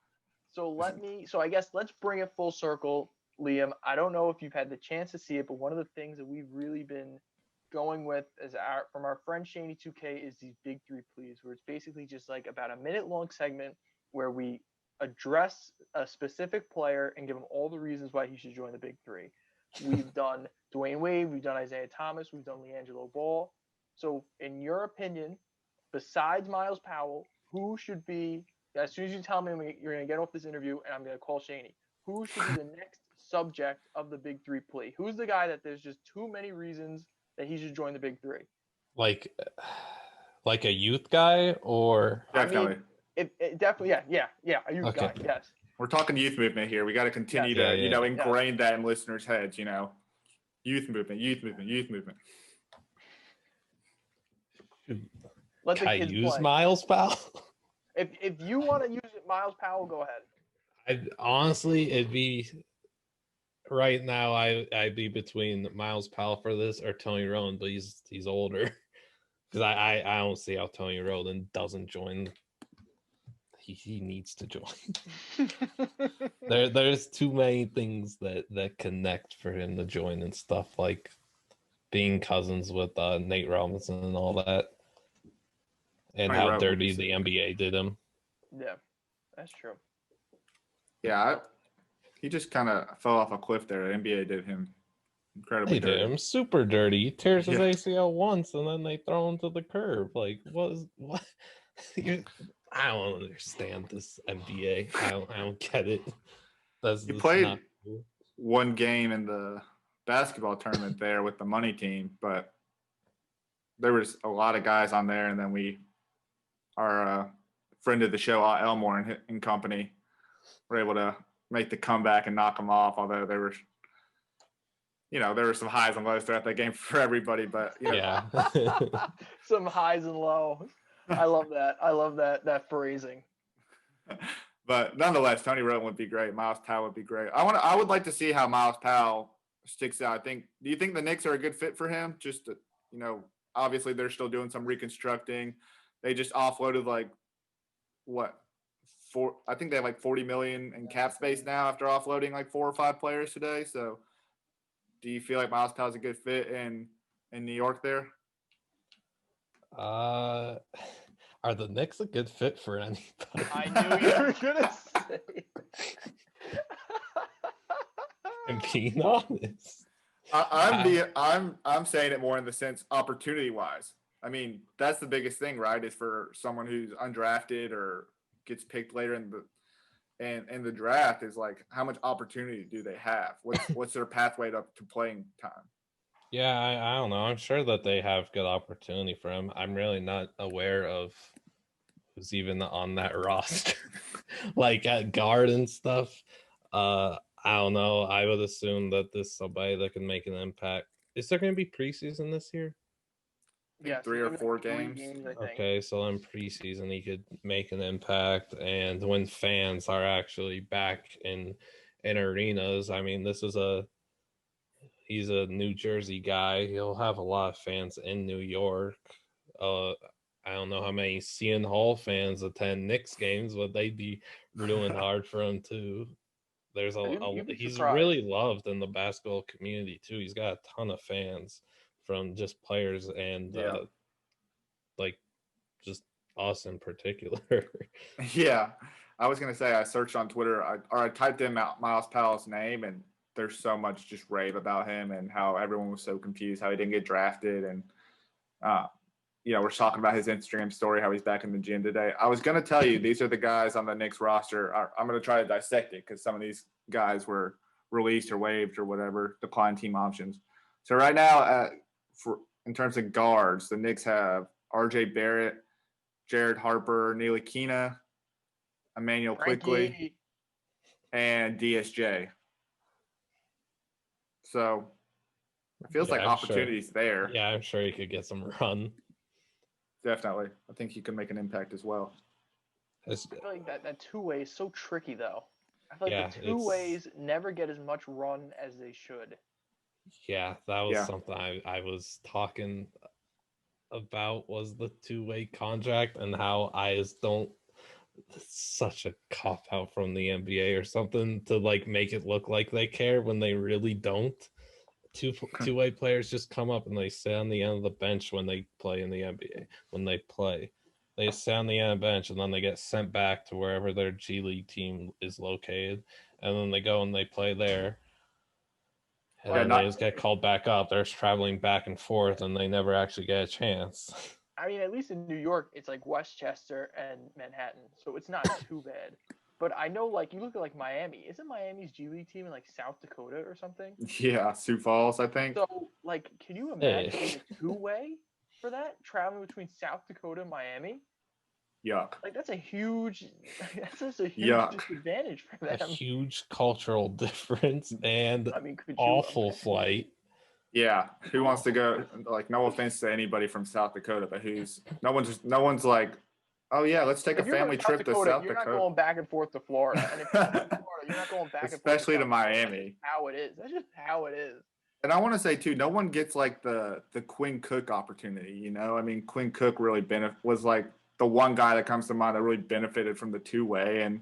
[SPEAKER 2] So I guess let's bring it full circle, Liam. I don't know if you've had the chance to see it, but one of the things that we've really been going with from our friend Shaney 2K is these big three pleas, where it's basically just like about a minute-long segment where we address a specific player and give him all the reasons why he should join the big three. We've done Dwayne Wade, we've done Isaiah Thomas, we've done LiAngelo Ball. So in your opinion, besides Miles Powell, who should be, as soon as you tell me you're going to get off this interview and I'm going to call Shaney, who should be the next subject of the big three plea? Who's the guy that there's just too many reasons that he should join the big three?
[SPEAKER 3] Like a youth guy or?
[SPEAKER 1] Definitely.
[SPEAKER 2] It definitely, yeah, a youth guy, yes.
[SPEAKER 1] We're talking youth movement here. We got to continue to, ingrain that in listeners' heads, youth movement.
[SPEAKER 2] Let
[SPEAKER 3] Can I use play. Miles Powell?
[SPEAKER 2] If you want to use it, Miles Powell, go ahead.
[SPEAKER 3] Honestly, it'd be right now. I'd be between Miles Powell for this or Tony Rowan, but he's older. Because I don't see how Tony Rowan doesn't join. He needs to join. There's too many things that connect for him to join and stuff, like being cousins with Nate Robinson and all that. and
[SPEAKER 1] Tony
[SPEAKER 3] how
[SPEAKER 1] Rowe
[SPEAKER 3] dirty
[SPEAKER 1] would be
[SPEAKER 3] the
[SPEAKER 1] sick.
[SPEAKER 3] NBA did him.
[SPEAKER 2] Yeah, that's true.
[SPEAKER 1] Yeah, he just kind of fell off a cliff there. The NBA did him incredibly
[SPEAKER 3] They did
[SPEAKER 1] dirty.
[SPEAKER 3] him super dirty. He tears his
[SPEAKER 1] Yeah.
[SPEAKER 3] ACL once, and then they throw him to the curb. Like, what? I don't understand this NBA. I don't get it. That's
[SPEAKER 1] He
[SPEAKER 3] just
[SPEAKER 1] played
[SPEAKER 3] not cool.
[SPEAKER 1] one game in the basketball tournament there with the money team, but there was a lot of guys on there, and then our friend of the show, Elmore and company, were able to make the comeback and knock them off. Although there were some highs and lows throughout that game for everybody. But
[SPEAKER 3] Yeah.
[SPEAKER 2] Some highs and lows. I love that. I love that phrasing.
[SPEAKER 1] But nonetheless, Tony Rowe would be great. Miles Powell would be great. I would like to see how Miles Powell sticks out. Do you think the Knicks are a good fit for him? Just to, obviously they're still doing some reconstructing. They just offloaded I think they have like $40 million in cap space now after offloading like 4 or 5 players today. So do you feel like Miles Powell's a good fit in New York there?
[SPEAKER 3] Are the Knicks a good fit for anybody?
[SPEAKER 2] I knew you were gonna say.
[SPEAKER 3] I'm being honest.
[SPEAKER 1] I'm saying it more in the sense opportunity wise. I mean, that's the biggest thing, right? Is for someone who's undrafted or gets picked later in the draft is like how much opportunity do they have? What's their pathway to playing time?
[SPEAKER 3] Yeah, I don't know. I'm sure that they have good opportunity for him. I'm really not aware of who's even on that roster, like at guard and stuff. I don't know. I would assume that this is somebody that can make an impact. Is there going to be preseason this year?
[SPEAKER 2] Yeah,
[SPEAKER 1] 3 or 4 games.
[SPEAKER 2] I think.
[SPEAKER 3] Okay, so in preseason he could make an impact, and when fans are actually back in arenas, I mean, he's a New Jersey guy. He'll have a lot of fans in New York. I don't know how many Seton Hall fans attend Knicks games, but they'd be doing hard for him too. There's he's
[SPEAKER 2] surprised.
[SPEAKER 3] really loved in the basketball community too. He's got a ton of fans from just players and like just us in particular.
[SPEAKER 1] Yeah, I was gonna say I searched on Twitter I typed in Miles Powell's name, and there's so much just rave about him and how everyone was so confused how he didn't get drafted, and we're talking about his Instagram story, how he's back in the gym today. I was gonna tell you these are the guys on the Knicks roster. I'm gonna try to dissect it because some of these guys were released or waived or whatever, declined team options. So right now, in terms of guards, the Knicks have R.J. Barrett, Jared Harper, Neely Keena, Emmanuel Quickly, and DSJ. So it feels like opportunities there.
[SPEAKER 3] Yeah, I'm sure he could get some run.
[SPEAKER 1] Definitely. I think he could make an impact as well.
[SPEAKER 2] I feel like that two-way is so tricky, though. I feel like the two-ways never get as much run as they should.
[SPEAKER 3] Yeah, that was something I was talking about, was the two-way contract and how I just don't. It's such a cop-out from the NBA or something to like make it look like they care when they really don't. Two-way players just come up and they sit on the end of the bench when they play in the NBA. When they sit on the end of the bench, and then they get sent back to wherever their G League team is located, and then they go and they play there, and then they just get called back up. They're traveling back and forth, and they never actually get a chance.
[SPEAKER 2] I mean, at least in New York, it's like Westchester and Manhattan, so it's not too bad. But I know, like, you look at, like, Miami. Isn't Miami's G League team in, like, South Dakota or something?
[SPEAKER 1] Yeah, Sioux Falls, I think.
[SPEAKER 2] So, like, can you imagine a two-way for that? Traveling between South Dakota and Miami?
[SPEAKER 1] Yuck.
[SPEAKER 2] Like, that's just a huge disadvantage for them.
[SPEAKER 3] A huge cultural difference and awful flight.
[SPEAKER 1] Yeah, who wants to go? Like, no offense to anybody from South Dakota, but no one's like, oh yeah, let's take a family trip to South Dakota.
[SPEAKER 2] You're not going back and forth to Florida, and if you're in Florida, you're not going back and forth.
[SPEAKER 1] Especially to Miami.
[SPEAKER 2] That's how it is. That's just how it is.
[SPEAKER 1] And I want to say too, no one gets like the Quinn Cook opportunity. I mean, Quinn Cook really was like the one guy that comes to mind that really benefited from the two-way, and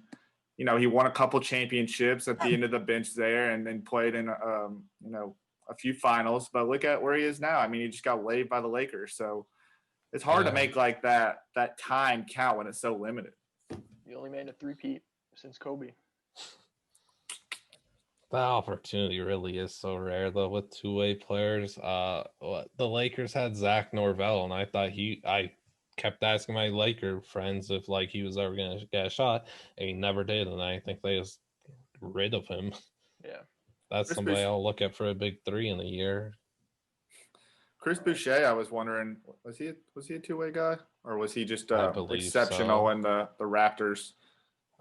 [SPEAKER 1] he won a couple championships at the end of the bench there, and then played in a few finals. But look at where he is now. I mean, he just got waived by the Lakers. So It's hard to
[SPEAKER 3] Yeah.
[SPEAKER 1] make like that time count when it's so limited.
[SPEAKER 2] The only man to three-peat since Kobe.
[SPEAKER 3] That opportunity really is so rare though with two-way players. The Lakers had Zach Norvell, and I kept asking my Laker friends if like he was ever gonna get a shot, and he never did, and I think they just rid of him.
[SPEAKER 2] Yeah.
[SPEAKER 3] That's
[SPEAKER 1] Chris
[SPEAKER 3] somebody
[SPEAKER 1] Boucher-
[SPEAKER 3] I'll look at for a big three in a year.
[SPEAKER 1] Chris Boucher, I was wondering, was he a two-way guy, or was he just
[SPEAKER 3] I believe
[SPEAKER 1] exceptional
[SPEAKER 3] so.
[SPEAKER 1] in the Raptors?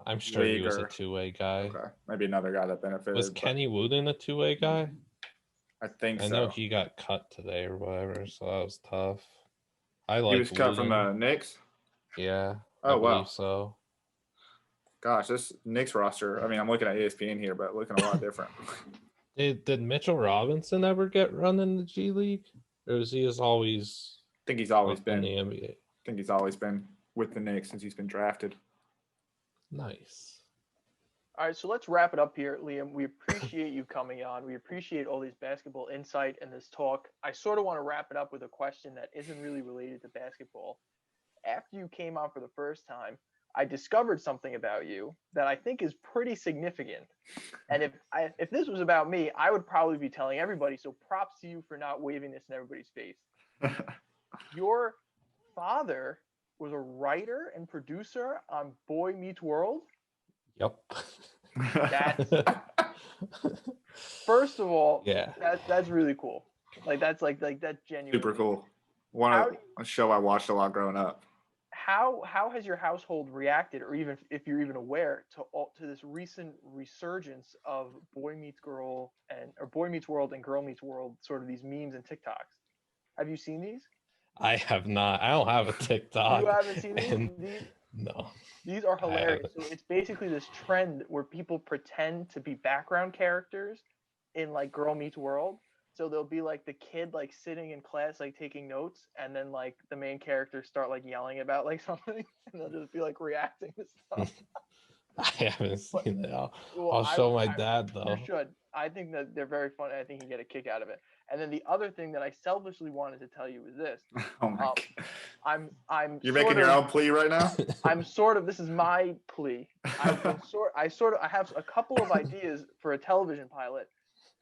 [SPEAKER 3] I'm sure he was a
[SPEAKER 1] Leaguer.
[SPEAKER 3] two-way guy.
[SPEAKER 1] Okay, maybe another guy that benefited.
[SPEAKER 3] Was
[SPEAKER 1] but
[SPEAKER 3] Kenny Wooden a two-way guy?
[SPEAKER 1] I think
[SPEAKER 3] I
[SPEAKER 1] so.
[SPEAKER 3] know he got cut today or whatever, so that was tough. I
[SPEAKER 1] He
[SPEAKER 3] like
[SPEAKER 1] was cut from
[SPEAKER 3] Wooden.
[SPEAKER 1] the Knicks.
[SPEAKER 3] Yeah,
[SPEAKER 1] Oh,
[SPEAKER 3] I
[SPEAKER 1] wow.
[SPEAKER 3] believe so.
[SPEAKER 1] Gosh, this Knicks roster. I mean, I'm looking at ESPN here, but looking a lot different.
[SPEAKER 3] Did Mitchell Robinson ever get run in the G League, or is he just always
[SPEAKER 1] I think he's always
[SPEAKER 3] in
[SPEAKER 1] been.
[SPEAKER 3] the NBA?
[SPEAKER 1] I think he's always been with the Knicks since he's been drafted.
[SPEAKER 3] Nice.
[SPEAKER 2] All right, so let's wrap it up here, Liam. We appreciate you coming on. We appreciate all these basketball insight and this talk. I sort of want to wrap it up with a question that isn't really related to basketball. After you came on for the first time, I discovered something about you that I think is pretty significant. And if this was about me, I would probably be telling everybody. So props to you for not waving this in everybody's face. Your father was a writer and producer on Boy Meets World.
[SPEAKER 3] Yep.
[SPEAKER 2] That's first of all,
[SPEAKER 3] Yeah.
[SPEAKER 2] that's really cool. Like that's genuine.
[SPEAKER 1] Super cool. A show I watched a lot growing up.
[SPEAKER 2] How has your household reacted, or even if you're even aware, to this recent resurgence of Boy Meets Girl or Boy Meets World and Girl Meets World, sort of these memes and TikToks? Have you seen these?
[SPEAKER 3] I have not. I don't have a TikTok.
[SPEAKER 2] You haven't seen these?
[SPEAKER 3] and- No.
[SPEAKER 2] These are hilarious. So it's basically this trend where people pretend to be background characters in like Girl Meets World. So they'll be like the kid like sitting in class like taking notes, and then like the main characters start like yelling about like something, and they'll just be like reacting to stuff.
[SPEAKER 3] I haven't seen it. I'll
[SPEAKER 2] Well,
[SPEAKER 3] show my dad though.
[SPEAKER 2] You should. I think that they're very funny. I think you get a kick out of it. And then the other thing that I selfishly wanted to tell you is this.
[SPEAKER 1] Oh my God.
[SPEAKER 2] I'm
[SPEAKER 1] You're making your own plea right now?
[SPEAKER 2] this is my plea. I have a couple of ideas for a television pilot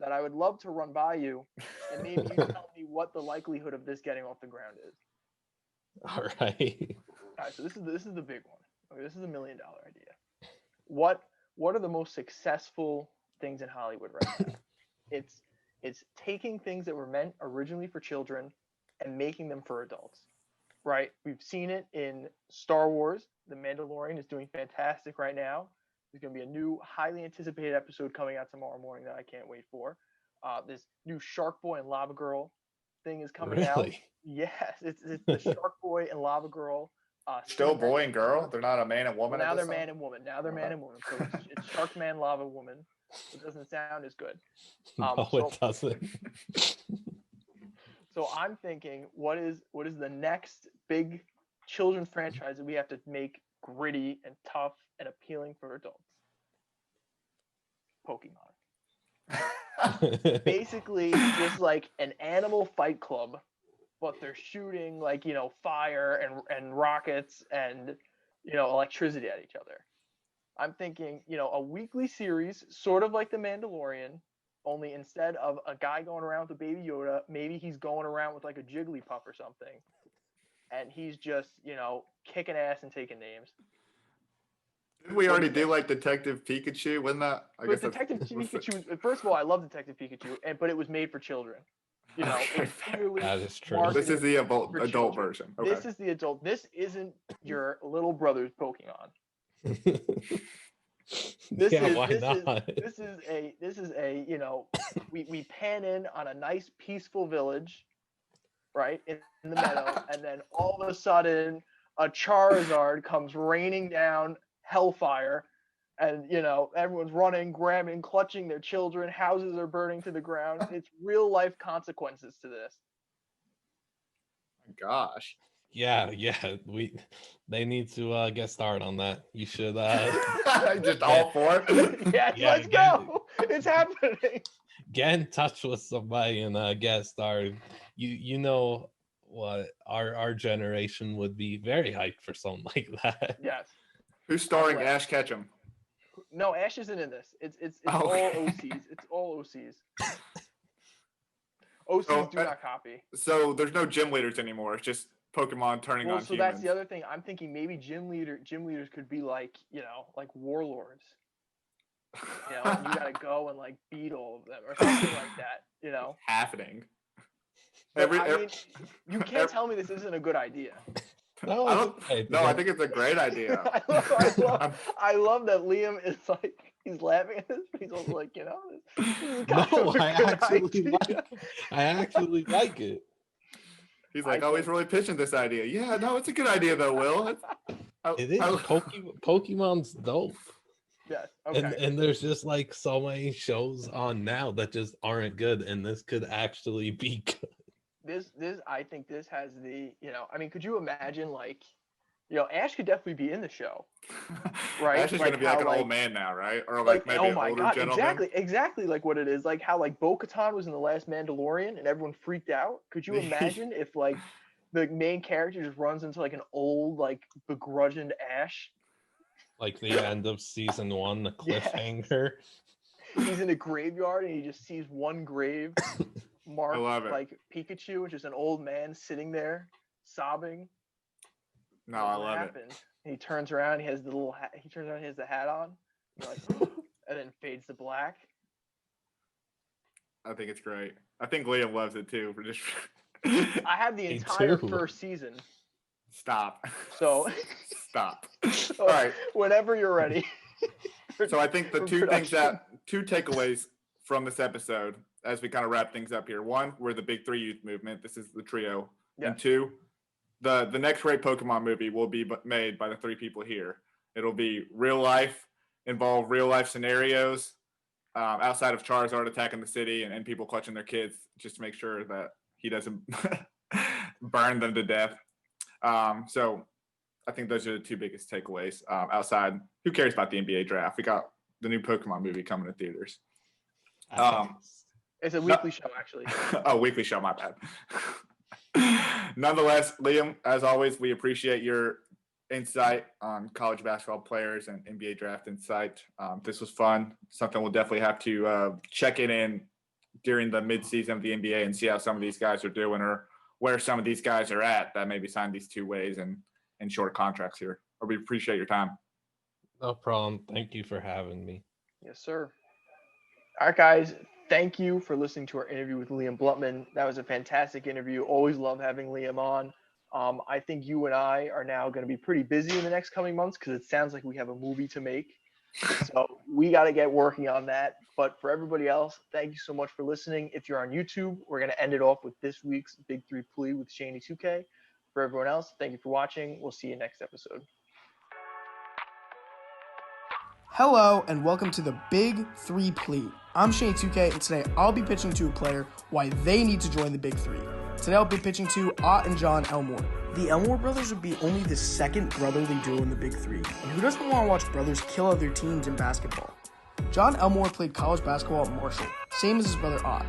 [SPEAKER 2] that I would love to run by you, and maybe you tell me what the likelihood of this getting off the ground is.
[SPEAKER 3] All right.
[SPEAKER 2] All right, so this is the big one. Okay, this is $1 million idea. What are the most successful things in Hollywood right now? It's taking things that were meant originally for children and making them for adults. Right? We've seen it in Star Wars. The Mandalorian is doing fantastic right now. There's going to be a new highly anticipated episode coming out tomorrow morning that I can't wait for. This new Shark Boy and Lava Girl thing is coming out.
[SPEAKER 3] Really?
[SPEAKER 2] Yes, it's the Shark Boy and Lava Girl.
[SPEAKER 1] Still boy and girl? They're not a man and woman?
[SPEAKER 2] Well, now
[SPEAKER 1] at
[SPEAKER 2] they're
[SPEAKER 1] this
[SPEAKER 2] man
[SPEAKER 1] time?
[SPEAKER 2] and woman. Now they're man and woman. So it's Shark Man, Lava Woman. It doesn't sound as good.
[SPEAKER 3] No, it doesn't.
[SPEAKER 2] So I'm thinking, what is the next big children's franchise that we have to make gritty and tough and appealing for adults? Pokemon. Basically, just like an animal fight club, but they're shooting like fire and rockets and electricity at each other. I'm thinking a weekly series, sort of like The Mandalorian, only instead of a guy going around with a Baby Yoda, maybe he's going around with like a Jigglypuff or something, and he's just kicking ass and taking names.
[SPEAKER 1] Didn't we already do like Detective Pikachu? Wasn't that? I guess
[SPEAKER 2] Detective Pikachu. First of all, I love Detective Pikachu, but it was made for children. It's clearly
[SPEAKER 3] That is true.
[SPEAKER 1] This is the adult
[SPEAKER 2] children.
[SPEAKER 1] version. Okay.
[SPEAKER 2] This is the adult. This isn't your little brother's Pokemon. This is a we pan in on a nice peaceful village, right, in the meadow, and then all of a sudden a Charizard comes raining down hellfire, and everyone's running, grabbing, clutching their children, houses are burning to the ground. It's real life consequences to this.
[SPEAKER 1] Gosh.
[SPEAKER 3] Yeah. They need to get started on that. You should
[SPEAKER 1] Just all four?
[SPEAKER 2] Yes,
[SPEAKER 3] Yeah,
[SPEAKER 2] let's go. It's happening.
[SPEAKER 3] get in touch with somebody and get started. You know what our generation would be very hyped for something like that.
[SPEAKER 2] Yes.
[SPEAKER 1] Who's starring
[SPEAKER 2] Well,
[SPEAKER 1] Ash Ketchum?
[SPEAKER 2] No, Ash isn't in this. It's
[SPEAKER 1] Oh,
[SPEAKER 2] all
[SPEAKER 1] okay.
[SPEAKER 2] OCs. It's all OCs. OCs do not copy.
[SPEAKER 1] So there's no gym leaders anymore. It's just Pokemon turning on
[SPEAKER 2] So
[SPEAKER 1] humans.
[SPEAKER 2] that's the other thing. I'm thinking maybe gym leaders could be like, like warlords. And you gotta go and like beat all of them or something like that.
[SPEAKER 1] Happening.
[SPEAKER 2] But, mean, you can't tell me this isn't a good idea.
[SPEAKER 3] No,
[SPEAKER 1] I think it's a great idea.
[SPEAKER 2] I love that Liam is like, he's laughing at this, but he's also like, this is kind
[SPEAKER 3] No,
[SPEAKER 2] of a
[SPEAKER 3] I actually like it.
[SPEAKER 1] He's like, he's really pitching this idea. Yeah, no, it's a good idea though, Will.
[SPEAKER 3] It is. Pokemon's dope.
[SPEAKER 2] Yes. Okay.
[SPEAKER 3] And there's just like so many shows on now that just aren't good, and this could actually be good.
[SPEAKER 2] I think this has the, could you imagine like, Ash could definitely be in the show, right?
[SPEAKER 1] Ash is
[SPEAKER 2] like
[SPEAKER 1] gonna be like an old man now, right? Or like maybe an older gentleman.
[SPEAKER 2] Exactly like what it is. Like how like Bo-Katan was in The Last Mandalorian and everyone freaked out. Could you imagine if like the main character just runs into like an old like begrudged Ash?
[SPEAKER 3] Like the end of season 1, the cliffhanger.
[SPEAKER 2] Yes. He's in a graveyard and he just sees one grave marked like Pikachu, which is an old man sitting there sobbing.
[SPEAKER 1] No, I love it.
[SPEAKER 2] And he turns around, he has the little hat, he has the hat on, like, and then fades to black.
[SPEAKER 1] I think it's great. I think Liam loves it too.
[SPEAKER 2] I have the entire first season.
[SPEAKER 1] Stop.
[SPEAKER 2] So
[SPEAKER 1] stop. All right.
[SPEAKER 2] Whenever you're ready.
[SPEAKER 1] So I think the two takeaways from this episode as we kind of wrap things up here. One, we're the Big3 youth movement. This is the trio. Yeah. And two, the next great Pokemon movie will be made by the three people here. It'll be real life, involve real life scenarios outside of Charizard attacking the city and people clutching their kids just to make sure that he doesn't burn them to death. So I think those are the two biggest takeaways. Outside, who cares about the NBA draft? We got the new Pokemon movie coming to theaters.
[SPEAKER 2] It's a weekly show, actually.
[SPEAKER 1] Oh, weekly show, my bad. Nonetheless, Liam, as always, we appreciate your insight on college basketball players and NBA draft insight. This was fun. Something we'll definitely have to check in during the midseason of the NBA and see how some of these guys are doing or where some of these guys are at that maybe signed these 2 ways and short contracts here. Or we appreciate your time.
[SPEAKER 3] No problem. Thank you for having me.
[SPEAKER 2] Yes, sir. All right, guys. Thank you for listening to our interview with Liam Blutman. That was a fantastic interview. Always love having Liam on. I think you and I are now going to be pretty busy in the next coming months because it sounds like we have a movie to make. So we got to get working on that. But for everybody else, thank you so much for listening. If you're on YouTube, we're going to end it off with this week's BIG3 Plea with Shaney 2K. For everyone else, thank you for watching. We'll see you next episode.
[SPEAKER 4] Hello and welcome to the BIG3 Plea. I'm Shaney 2K and today I'll be pitching to a player why they need to join the Big 3. Today I'll be pitching to Ott and John Elmore. The Elmore brothers would be only the second brotherly duo in the Big 3, and who doesn't want to watch brothers kill other teams in basketball? John Elmore played college basketball at Marshall, same as his brother Ott.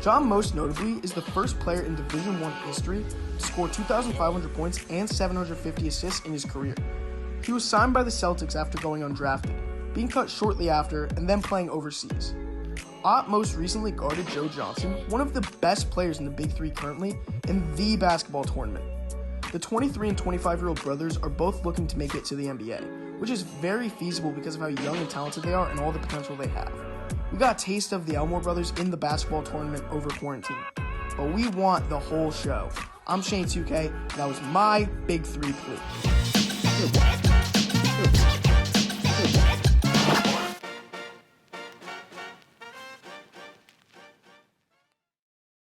[SPEAKER 4] John most notably is the first player in Division I history to score 2,500 points and 750 assists in his career. He was signed by the Celtics after going undrafted, being cut shortly after, and then playing overseas. Ott most recently guarded Joe Johnson, one of the best players in the Big 3 currently, in the basketball tournament. The 23 and 25-year-old brothers are both looking to make it to the NBA, which is very feasible because of how young and talented they are and all the potential they have. We got a taste of the Elmore brothers in the basketball tournament over quarantine, but we want the whole show. I'm Shaney 2K, and that was my Big 3 Plea.